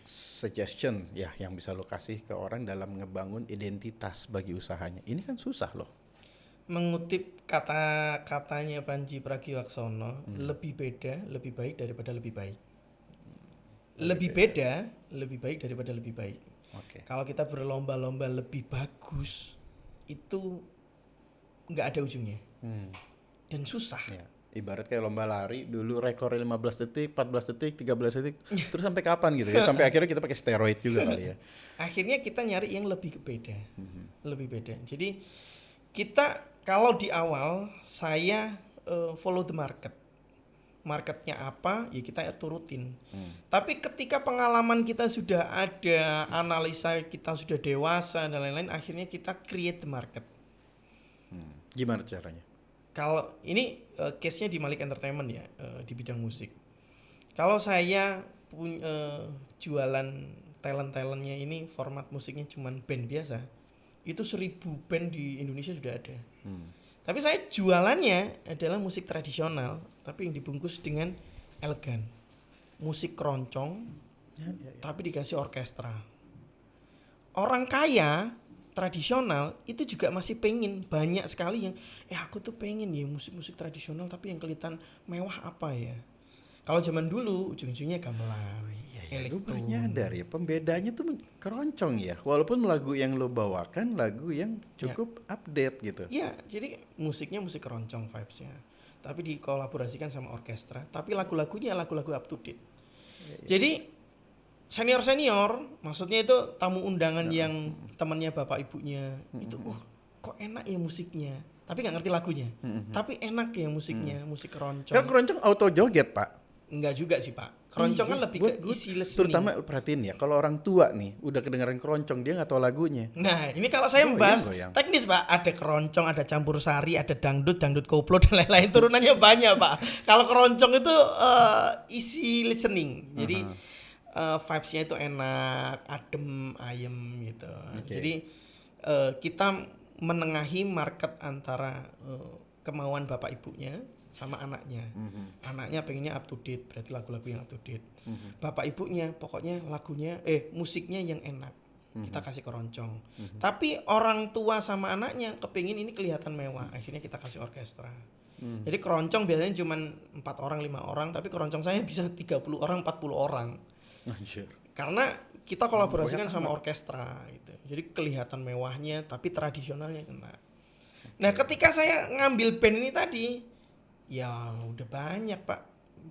suggestion ya yang bisa lo kasih ke orang dalam ngebangun identitas bagi usahanya. Ini kan susah loh. Mengutip kata-katanya Panji Pragiwaksono, lebih beda, lebih baik daripada lebih baik. Lebih beda, lebih baik daripada lebih baik. Oke. Kalau kita berlomba-lomba lebih bagus, itu nggak ada ujungnya dan susah. Ya. Ibarat kayak lomba lari, dulu rekornya 15 detik, 14 detik, 13 detik, terus sampai kapan gitu ya? Sampai akhirnya kita pakai steroid juga kali ya. Akhirnya kita nyari yang lebih beda, lebih beda. Jadi kita kalau di awal saya follow the market, marketnya apa ya kita turutin. Tapi ketika pengalaman kita sudah ada, analisa kita sudah dewasa dan lain-lain, akhirnya kita create the market. Gimana caranya? Kalau ini case-nya di Malik Entertainment ya, di bidang musik. Kalau saya jualan talent-talentnya ini format musiknya cuman band biasa, itu 1000 band di Indonesia sudah ada. Tapi saya jualannya adalah musik tradisional, tapi yang dibungkus dengan elegan. Musik keroncong, tapi dikasih orkestra. Orang kaya tradisional itu juga masih pengen, banyak sekali yang aku tuh pengen ya musik-musik tradisional tapi yang kelihatan mewah apa ya. Kalau zaman dulu ujung-ujungnya gamelan, Gue elektro. baru nyadar ya, pembedanya tuh keroncong ya. Walaupun lagu yang lo bawakan lagu yang cukup update gitu. Ya, jadi musiknya musik keroncong vibes-nya. Tapi dikolaborasikan sama orkestra, tapi lagu-lagunya lagu-lagu up to date. Jadi senior, maksudnya itu tamu undangan yang temannya bapak ibunya itu, kok enak ya musiknya, tapi nggak ngerti lagunya, tapi enak ya musiknya, musik keroncong. Kan keroncong auto joget, Pak. Enggak juga sih Pak, keroncong kan lebih ke isi listening. Terutama perhatiin ya, kalau orang tua nih udah kedengeran keroncong dia nggak tahu lagunya. Nah ini kalau saya membahas teknis Pak, ada keroncong, ada campur sari, ada dangdut koplo dan lain-lain, turunannya banyak Pak. Kalau keroncong itu isi listening, jadi vibes-nya itu enak, adem, ayem gitu. Jadi kita menengahi market antara kemauan bapak ibunya sama anaknya. Anaknya pengennya up to date, berarti lagu-lagu yang up to date. Bapak ibunya pokoknya lagunya musiknya yang enak. Kita kasih keroncong. Tapi orang tua sama anaknya kepingin ini kelihatan mewah, akhirnya kita kasih orkestra. Jadi keroncong biasanya cuma 4 orang, 5 orang, tapi keroncong saya bisa 30 orang, 40 orang. Karena kita kolaborasikan sama orkestra gitu. Jadi kelihatan mewahnya tapi tradisionalnya kena. Nah, ketika saya ngambil band ini tadi, ya udah banyak Pak.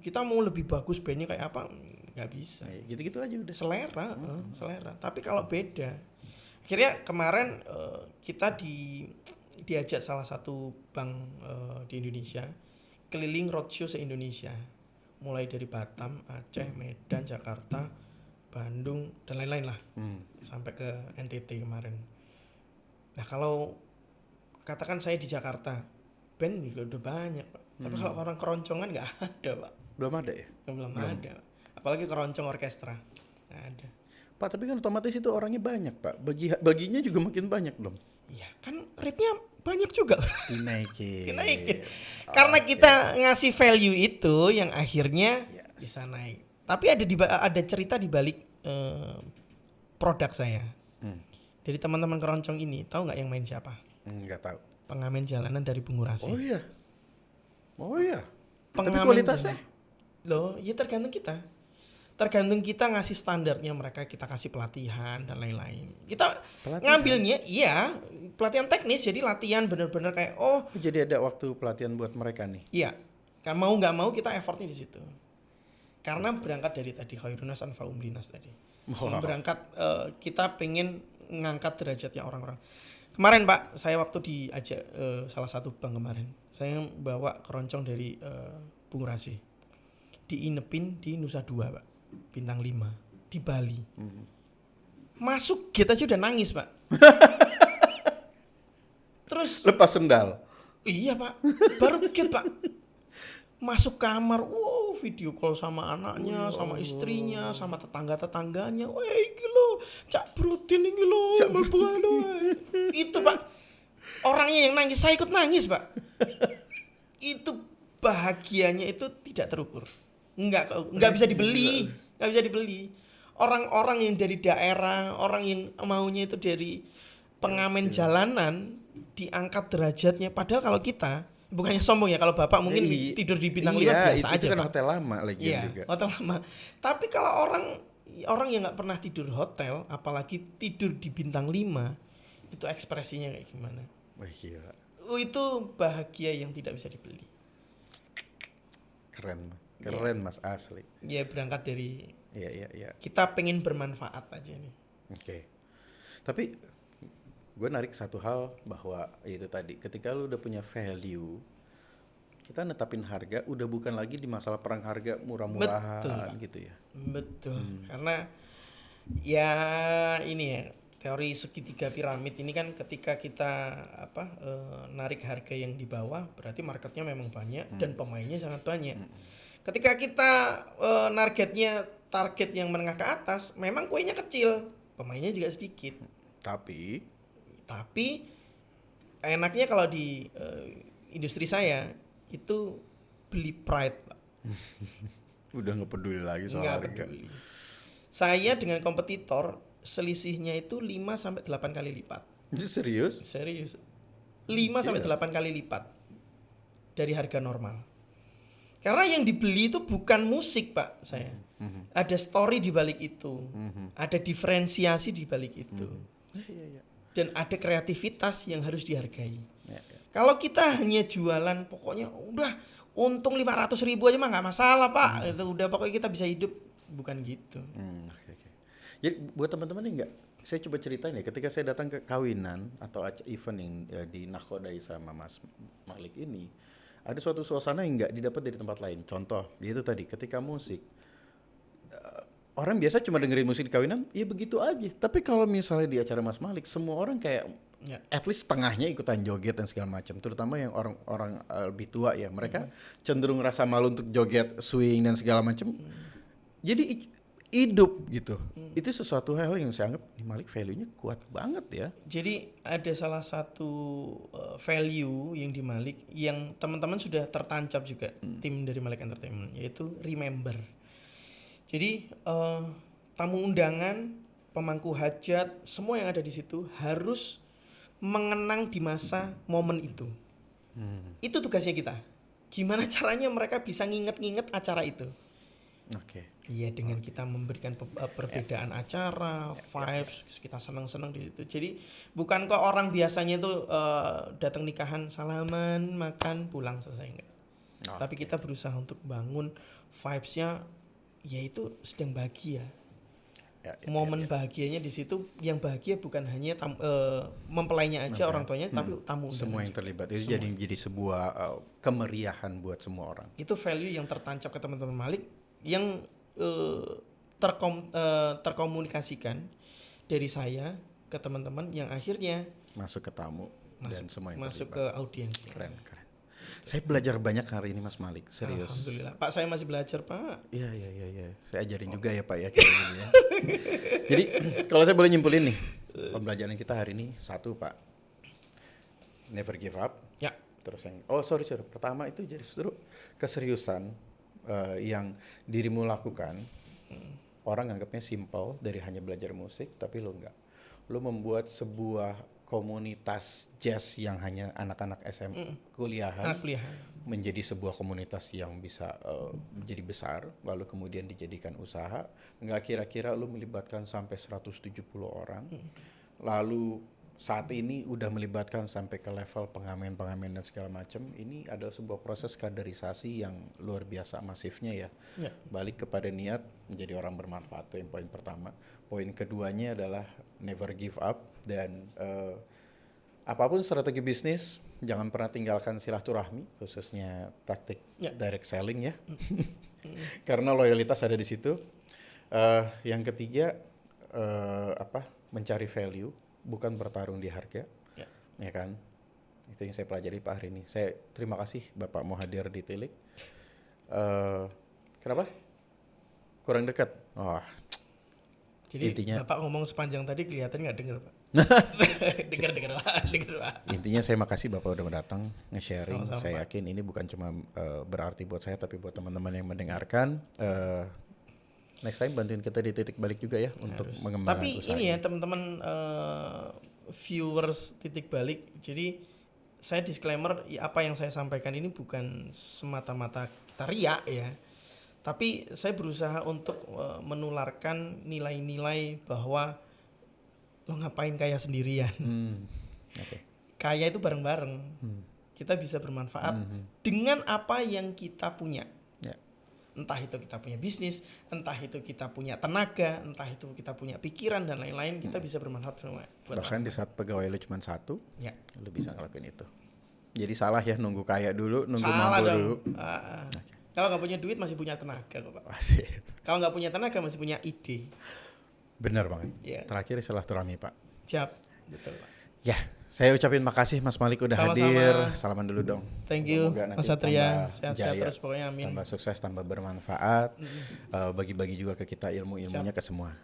Kita mau lebih bagus bandnya kayak apa? Nggak bisa. Gitu-gitu aja udah. Selera. Tapi kalau beda. Akhirnya kemarin kita diajak salah satu bank di Indonesia keliling roadshow se-Indonesia. Mulai dari Batam, Aceh, Medan, Jakarta, Bandung dan lain-lain lah. Sampai ke NTT kemarin. Nah, kalau katakan saya di Jakarta, band juga udah banyak Pak. Tapi kalau orang keroncongan nggak ada Pak. Belum ada ya? Belum ada. Apalagi keroncong orkestra. Nggak ada. Pak, tapi kan otomatis itu orangnya banyak Pak. Baginya juga makin banyak dong. Iya kan rate-nya banyak juga. Dinaikin. Karena kita ngasih value itu yang akhirnya bisa naik. Tapi ada cerita di balik produk saya. Dari teman-teman keroncong ini, tahu nggak yang main siapa? Nggak tahu. Pengamen jalanan dari Bungurasi. Oh iya. Tapi Pengamen kualitasnya? Loh, ya tergantung kita. Tergantung kita ngasih standarnya mereka, kita kasih pelatihan dan lain-lain. Kita ngambilnya pelatihan teknis, jadi latihan benar-benar kayak jadi ada waktu pelatihan buat mereka nih. Iya. Kan mau nggak mau kita effortnya di situ. Karena berangkat dari tadi khairunas anfa'um linas tadi. Berangkat kita pengen ngangkat derajatnya orang-orang. Kemarin Pak, saya waktu diajak salah satu bank kemarin, saya bawa keroncong dari Bungurasi, diinepin di Nusa Dua Pak, bintang 5 di Bali. Masuk gate aja udah nangis Pak. Terus lepas sendal. Iya Pak, baru gate Pak. Masuk kamar, video call sama anaknya, sama istrinya, sama tetangga-tetangganya. Iki lo, Cak Brutin iki lo, itu Pak. Orangnya yang nangis, saya ikut nangis Pak. Itu bahagianya itu tidak terukur. Enggak bisa dibeli, enggak bisa dibeli. Orang-orang yang dari daerah, orang yang maunya itu dari pengamen jalanan diangkat derajatnya, padahal kalau kita bukannya sombong ya, kalau Bapak mungkin tidur di bintang 5 biasa aja. Itu kan Pak. hotel lama lagi juga. Hotel lama. Tapi kalau orang yang nggak pernah tidur hotel, apalagi tidur di bintang 5, itu ekspresinya kayak gimana? Wah gila. Itu bahagia yang tidak bisa dibeli. Keren Mas asli. Ya berangkat dari. Iya. Kita pengen bermanfaat aja nih. Oke. Tapi gue narik satu hal bahwa itu tadi, ketika lu udah punya value, kita netapin harga udah bukan lagi di masalah perang harga murah-murahan gitu ya. Betul. Karena ya ini ya, teori segitiga piramid ini kan ketika kita narik harga yang di bawah, berarti marketnya memang banyak dan pemainnya sangat banyak. Ketika kita target yang menengah ke atas, memang kuenya kecil, pemainnya juga sedikit. Tapi enaknya kalau di industri saya itu beli pride Pak. Udah nggak peduli lagi soal harga. Saya dengan kompetitor selisihnya itu 5-8 kali lipat. Serius? 5-8 kali lipat dari harga normal. Karena yang dibeli itu bukan musik Pak saya. Ada story di balik itu. Ada diferensiasi di balik itu. Dan ada kreativitas yang harus dihargai. Kalau kita hanya jualan pokoknya udah untung 500.000 aja mah nggak masalah Pak. Itu udah pokoknya kita bisa hidup, bukan gitu. Jadi buat teman-teman nih enggak, saya coba ceritain ya, ketika saya datang ke kawinan atau event yang di Nakhodai sama Mas Malik ini, ada suatu suasana yang enggak didapat dari tempat lain. Contoh, yaitu tadi ketika musik, orang biasa cuma dengerin musik di kawinan, ya begitu aja. Tapi kalau misalnya di acara Mas Malik, semua orang kayak at least setengahnya ikutan joget dan segala macam. Terutama yang orang-orang lebih tua ya, mereka cenderung rasa malu untuk joget, swing dan segala macam. Jadi hidup gitu. Itu sesuatu hal yang saya anggap di Malik value-nya kuat banget ya. Jadi ada salah satu value yang di Malik yang teman-teman sudah tertancap juga tim dari Malik Entertainment, yaitu remember. Jadi tamu undangan, pemangku hajat, semua yang ada di situ harus mengenang di masa momen itu. Itu tugasnya kita. Gimana caranya mereka bisa nginget-nginget acara itu? Oke. Iya, dengan kita memberikan perbedaan acara, vibes, kita senang-senang di situ. Jadi bukan kok orang biasanya tuh datang nikahan, salaman, makan, pulang, selesai, enggak. Tapi kita berusaha untuk bangun vibes-nya, yaitu sedang bahagia. Momen bahagianya di situ, yang bahagia bukan hanya mempelainya aja, orang tuanya, tapi tamu semua yang terlibat. Itu jadi sebuah kemeriahan buat semua orang. Itu value yang tertancap ke teman-teman Malik, yang terkomunikasikan dari saya ke teman-teman, yang akhirnya masuk ke tamu dan semua yang masuk terlibat. ke audiens. Keren. Saya belajar banyak hari ini Mas Malik, serius. Alhamdulillah. Pak, saya masih belajar, Pak. Iya. Saya ajarin juga ya Pak ya. Gini ya. Jadi kalau saya boleh nyimpulin nih, pembelajaran kita hari ini satu Pak, never give up. Ya. Terus yang sorry. Pertama itu justru keseriusan yang dirimu lakukan. Orang anggapnya simple dari hanya belajar musik, tapi lo enggak. Lo membuat sebuah komunitas jazz yang hanya anak-anak SMA kuliahan menjadi sebuah komunitas yang bisa menjadi besar, lalu kemudian dijadikan usaha. Enggak kira-kira lo melibatkan sampai 170 orang. Lalu saat ini udah melibatkan sampai ke level pengamen dan segala macam. Ini adalah sebuah proses kaderisasi yang luar biasa masifnya ya. Balik kepada niat menjadi orang bermanfaat, itu yang poin pertama. Poin keduanya adalah never give up, dan apapun strategi bisnis jangan pernah tinggalkan silaturahmi, khususnya taktik direct selling ya. Karena loyalitas ada di situ. Yang ketiga mencari value, bukan bertarung di harga, ya kan? Itu yang saya pelajari Pak hari ini. Saya terima kasih Bapak mau hadir di Tilik. Kenapa? Kurang dekat. Jadi intinya, Bapak ngomong sepanjang tadi kelihatan nggak dengar Pak? dengar Pak. Intinya saya makasih Bapak udah datang nge-sharing. Sama-sama, saya Pak. yakin ini bukan cuma berarti buat saya, tapi buat teman-teman yang mendengarkan. Next time bantuin kita di Titik Balik juga ya untuk mengembangkan Tapi usaha ini ya teman-teman viewers Titik Balik. Jadi saya disclaimer, apa yang saya sampaikan ini bukan semata-mata kita riak ya. Tapi saya berusaha untuk menularkan nilai-nilai bahwa lo ngapain kaya sendirian. Kaya itu bareng-bareng. Kita bisa bermanfaat dengan apa yang kita punya. Entah itu kita punya bisnis, entah itu kita punya tenaga, entah itu kita punya pikiran dan lain-lain, kita bisa bermanfaat semua. Bahkan di saat pegawai lu cuma satu, ya, lu bisa ngelakuin itu. Jadi salah ya nunggu kaya dulu, nunggu salah mampu dong. dulu. Kalau nggak punya duit masih punya tenaga kok Pak. Asik. Kalau nggak punya tenaga masih punya ide. Benar banget. Ya. Terakhir silaturahmi Pak. Siap, betul Pak. Ya, saya ucapin makasih Mas Malik udah Sama-sama. hadir. Salaman dulu dong. Thank you Semoga nanti Mas Satria, tambah sehat-sehat jaya, terus pokoknya, amin. tambah sukses, tambah bermanfaat. Bagi-bagi juga ke kita ilmu-ilmunya ke semua.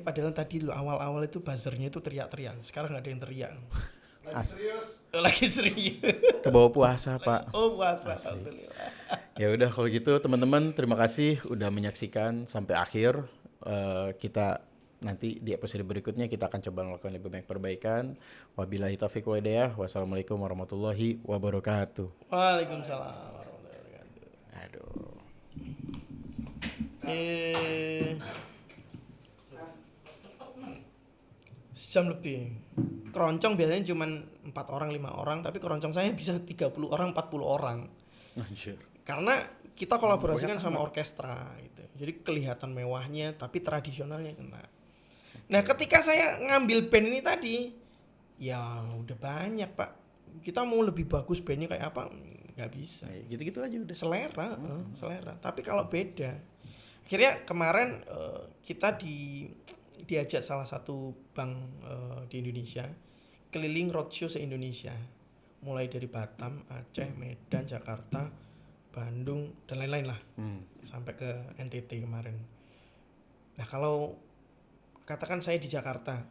Padahal tadi lo awal-awal itu buzzernya itu teriak-teriak. Sekarang nggak ada yang teriak. Lagi serius. Ke bawah puasa Pak. Oh puasa, alhamdulillah. Ya udah kalau gitu teman-teman, terima kasih udah menyaksikan sampai akhir. Kita nanti di episode berikutnya kita akan coba melakukan lebih banyak perbaikan. Wabillahi taufiq wal hidayah. Wassalamualaikum warahmatullahi wabarakatuh. Waalaikumsalam warahmatullahi wabarakatuh. Aduh. Sejam lebih. Keroncong biasanya cuma 4 orang, 5 orang, tapi keroncong saya bisa 30 orang, 40 orang. Anjir. Karena kita kolaborasikan sama orkestra gitu. Jadi kelihatan mewahnya tapi tradisionalnya kena. Nah, ketika saya ngambil band ini tadi, ya udah banyak Pak. Kita mau lebih bagus bandnya kayak apa? Nggak bisa. Nah, gitu-gitu aja udah. Selera. Tapi kalau beda, akhirnya kemarin kita diajak salah satu bank di Indonesia keliling roadshow se-Indonesia, mulai dari Batam, Aceh, Medan, Jakarta, Bandung dan lain-lain lah, sampai ke NTT kemarin. Nah kalau katakan saya di Jakarta,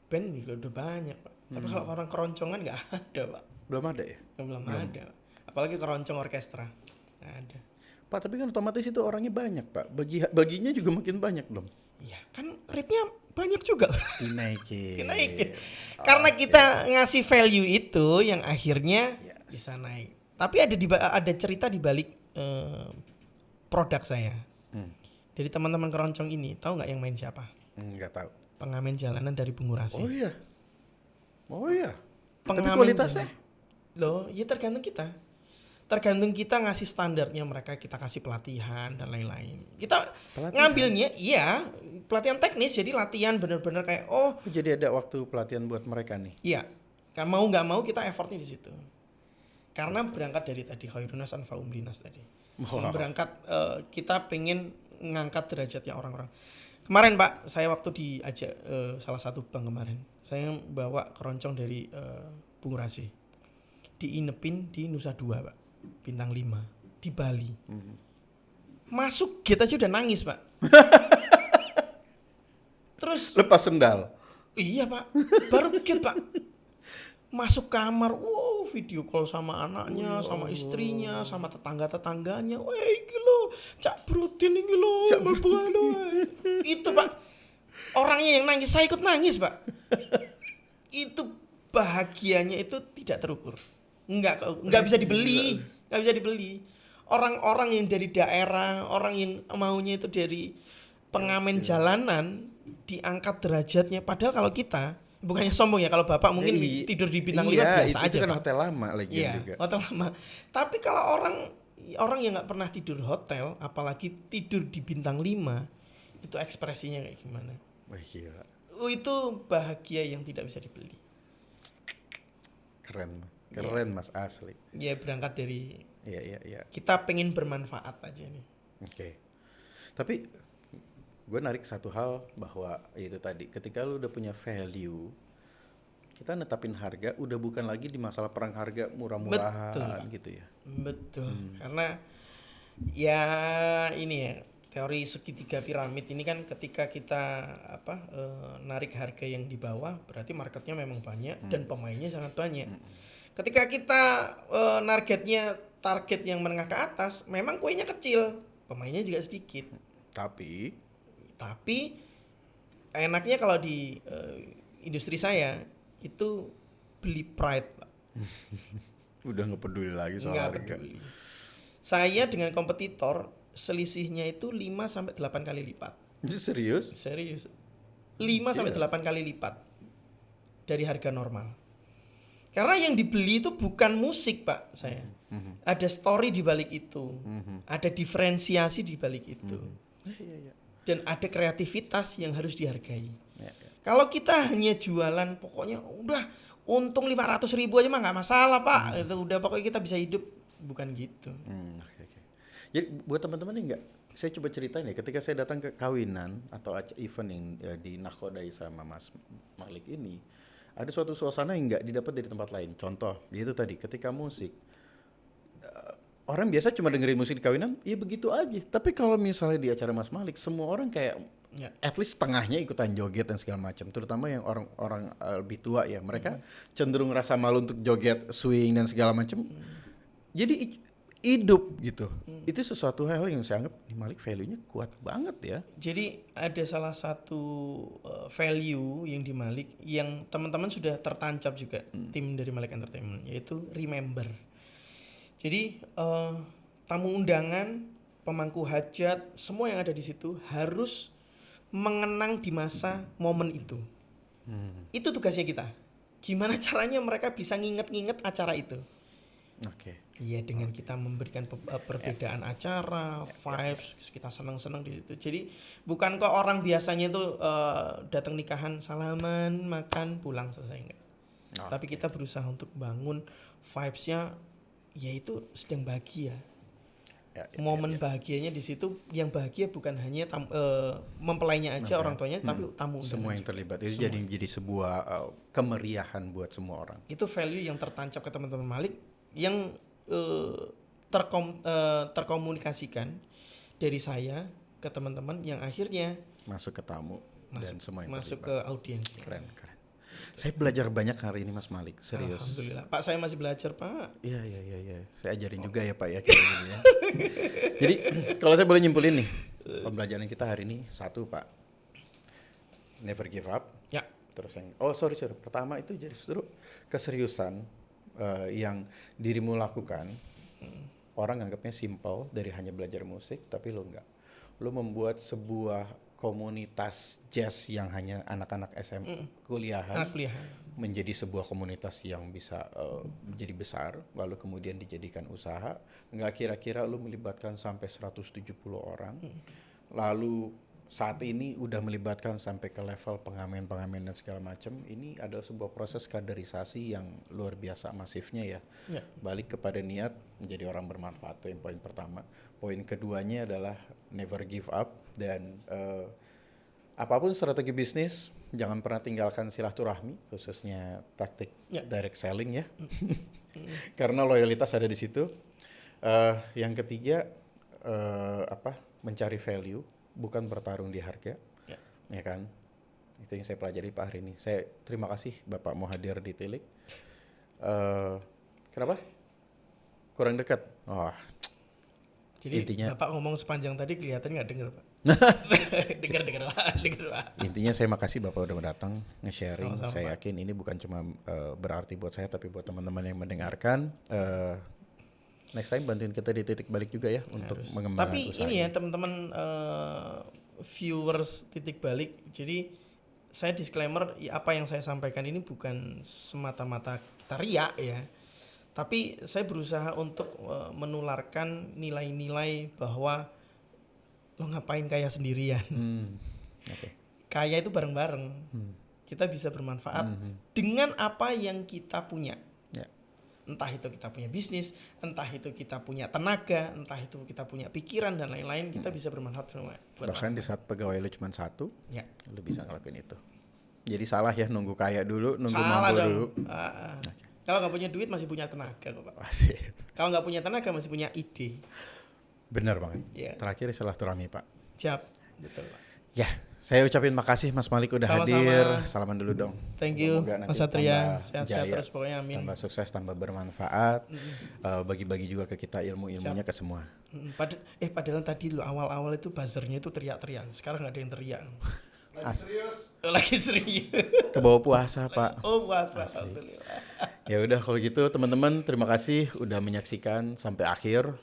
band juga udah banyak Pak. Tapi kalau orang keroncongan nggak ada Pak. Belum ada ya? Belum ada. Apalagi keroncong orkestra, nggak ada. Pak, tapi kan otomatis itu orangnya banyak Pak. Baginya juga makin banyak dong. Iya kan rate-nya banyak juga. Dinaikin. Karena kita ngasih value itu yang akhirnya bisa naik. Tapi ada cerita di balik produk saya. Dari teman-teman keroncong ini, tahu nggak yang main siapa? Nggak tahu. Pengamen jalanan dari Bungurasi. Oh iya. Tapi Pengamen kualitasnya? Loh, ya tergantung kita. Tergantung kita ngasih standarnya mereka, kita kasih pelatihan dan lain-lain. Kita ngambilnya, iya, pelatihan teknis, jadi latihan benar-benar kayak jadi ada waktu pelatihan buat mereka nih. Iya, kan mau nggak mau kita effortnya di situ. Karena berangkat dari tadi khairunas anfa'um linas tadi. Berangkat kita pengen ngangkat derajatnya orang-orang. Kemarin Pak, saya waktu diajak salah satu bank kemarin, saya bawa keroncong dari Bungurasi, diinepin di Nusa Dua Pak, bintang 5 di Bali. Masuk gate aja udah nangis Pak. Terus Lepas sendal. iya Pak, baru gate Pak. Masuk kamar, video call sama anaknya, sama istrinya, sama tetangga-tetangganya. Wah, iki lho, Cak Brutin iki lho, itu Pak. Orangnya yang nangis, saya ikut nangis, Pak. Itu bahagianya itu tidak terukur. Enggak bisa dibeli, enggak bisa dibeli. Orang-orang yang dari daerah, orang yang maunya itu dari pengamen jalanan diangkat derajatnya, padahal kalau kita bukannya sombong ya, kalau Bapak mungkin tidur di bintang 5 biasa aja. Itu kan Pak. hotel lama lagi juga. Hotel lama. Tapi kalau orang yang nggak pernah tidur hotel, apalagi tidur di bintang 5, itu ekspresinya kayak gimana? Wah, gila. Itu bahagia yang tidak bisa dibeli. Keren Mas, asli. Ya berangkat dari Kita pengen bermanfaat aja nih. Oke. Tapi gue narik satu hal bahwa itu tadi, ketika lu udah punya value, kita netapin harga udah bukan lagi di masalah perang harga murah-murahan gitu ya. Betul. Karena ya ini ya, teori segitiga piramid ini kan ketika kita narik harga yang di bawah, berarti marketnya memang banyak dan pemainnya sangat banyak. Ketika kita target yang menengah ke atas, memang kuenya kecil, pemainnya juga sedikit. Tapi enaknya kalau di industri saya itu beli pride, Pak. Udah nggak peduli lagi soal harga. Saya dengan kompetitor selisihnya itu 5-8 kali lipat. Serius? 5-8 kali lipat dari harga normal. Karena yang dibeli itu bukan musik, Pak, saya. Ada story di balik itu. Ada diferensiasi di balik itu. Dan ada kreativitas yang harus dihargai. Kalau kita hanya jualan pokoknya udah untung 500.000 aja mah nggak masalah Pak, itu udah pokoknya kita bisa hidup, bukan gitu. Jadi buat teman-teman ini saya coba ceritain ya, ketika saya datang ke kawinan atau event yang di Nakhodai sama Mas Malik ini, ada suatu suasana yang nggak didapat dari tempat lain. Contoh, yaitu tadi ketika musik. Orang biasa cuma dengerin musik di kawinan, ya begitu aja. Tapi kalau misalnya di acara Mas Malik, semua orang kayak at least setengahnya ikutan joget dan segala macam. Terutama yang orang lebih tua ya, mereka cenderung rasa malu untuk joget, swing dan segala macam. Jadi hidup gitu. Itu sesuatu hal yang saya anggap di Malik value-nya kuat banget ya. Jadi ada salah satu value yang di Malik yang teman-teman sudah tertancap juga tim dari Malik Entertainment, yaitu remember. Jadi tamu undangan, pemangku hajat, semua yang ada di situ harus mengenang di masa momen itu. Itu tugasnya kita. Gimana caranya mereka bisa nginget-nginget acara itu. Oke. Iya, dengan kita memberikan perbedaan acara, vibes, kita senang-senang di situ. Jadi bukan kok orang biasanya tuh datang nikahan salaman, makan, pulang selesai enggak. Tapi kita berusaha untuk bangun vibes-nya yaitu sedang bahagia. Momen bahagianya di situ, yang bahagia bukan hanya mempelainya aja orang tuanya, tapi tamu semua yang terlibat itu jadi sebuah kemeriahan buat semua orang. Itu value yang tertancap ke teman-teman Malik yang terkomunikasikan dari saya ke teman-teman yang akhirnya masuk ke tamu dan semua yang masuk terlibat. ke audiens. Keren. Saya belajar banyak hari ini Mas Malik, serius. Alhamdulillah. Pak, saya masih belajar, Pak. Iya. Saya ajarin juga ya Pak ya kayak gini ya. Jadi kalau saya boleh nyimpulin nih, pembelajaran kita hari ini satu Pak, never give up. Ya. Terus yang sorry pertama itu justru keseriusan yang dirimu lakukan. Orang anggapnya simple dari hanya belajar musik, tapi lo enggak. Lo membuat sebuah komunitas jazz yang hanya anak-anak SMA kuliahan menjadi sebuah komunitas yang bisa menjadi besar, lalu kemudian dijadikan usaha. Enggak kira-kira lo melibatkan sampai 170 orang. Lalu saat ini udah melibatkan sampai ke level pengamen dan segala macam. Ini adalah sebuah proses kaderisasi yang luar biasa masifnya ya. Balik kepada niat menjadi orang bermanfaat, itu yang poin pertama. Poin keduanya adalah never give up, dan apapun strategi bisnis jangan pernah tinggalkan silaturahmi, khususnya taktik direct selling ya. Karena loyalitas ada di situ. Yang ketiga mencari value, bukan bertarung di harga, ya kan? Itu yang saya pelajari Pak hari ini. Saya terima kasih Bapak mau hadir di Tilik. Kenapa? Kurang dekat. Jadi intinya, Bapak ngomong sepanjang tadi kelihatan nggak dengar Pak? dengar Pak. Intinya saya makasih Bapak udah datang nge-sharing. Sama-sama, Saya Pak. yakin ini bukan cuma berarti buat saya, tapi buat teman-teman yang mendengarkan. Next time bantuin kita di Titik Balik juga ya untuk mengembangkan Tapi usaha ini ya teman-teman viewers Titik Balik. Jadi saya disclaimer, apa yang saya sampaikan ini bukan semata-mata kita riak ya. Tapi saya berusaha untuk menularkan nilai-nilai bahwa lo ngapain kaya sendirian. Okay. Kaya itu bareng-bareng. Kita bisa bermanfaat dengan apa yang kita punya. Entah itu kita punya bisnis, entah itu kita punya tenaga, entah itu kita punya pikiran dan lain-lain, kita bisa bermanfaat semua. Bahkan di saat pegawai lu cuma satu, ya, lu bisa ngelakuin itu. Jadi salah ya nunggu kaya dulu, nunggu salah mampu dong. dulu. Kalau nggak punya duit masih punya tenaga kok Pak. Asik. Kalau nggak punya tenaga masih punya ide. Benar banget. Ya. Terakhir silaturahmi Pak. Siap, betul Pak. Ya, saya ucapin makasih Mas Malik udah Sama-sama. hadir. Salaman dulu dong. Thank you Semoga Mas nanti Satria, tambah sehat-sehat jaya, terus pokoknya, amin. tambah sukses, tambah bermanfaat. Bagi-bagi juga ke kita ilmu-ilmunya ke semua. Padahal tadi lo awal-awal itu buzzernya itu teriak-teriak. Sekarang nggak ada yang teriak. Lagi serius. Ke bawah puasa Pak. Oh puasa, alhamdulillah. Ya udah kalau gitu teman-teman, terima kasih udah menyaksikan sampai akhir.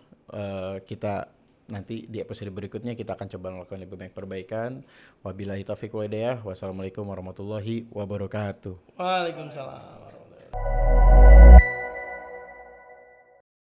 Kita nanti di episode berikutnya kita akan coba melakukan lebih banyak perbaikan. Wabillahi taufiq wal hidayah. Wassalamualaikum warahmatullahi wabarakatuh. Waalaikumsalam.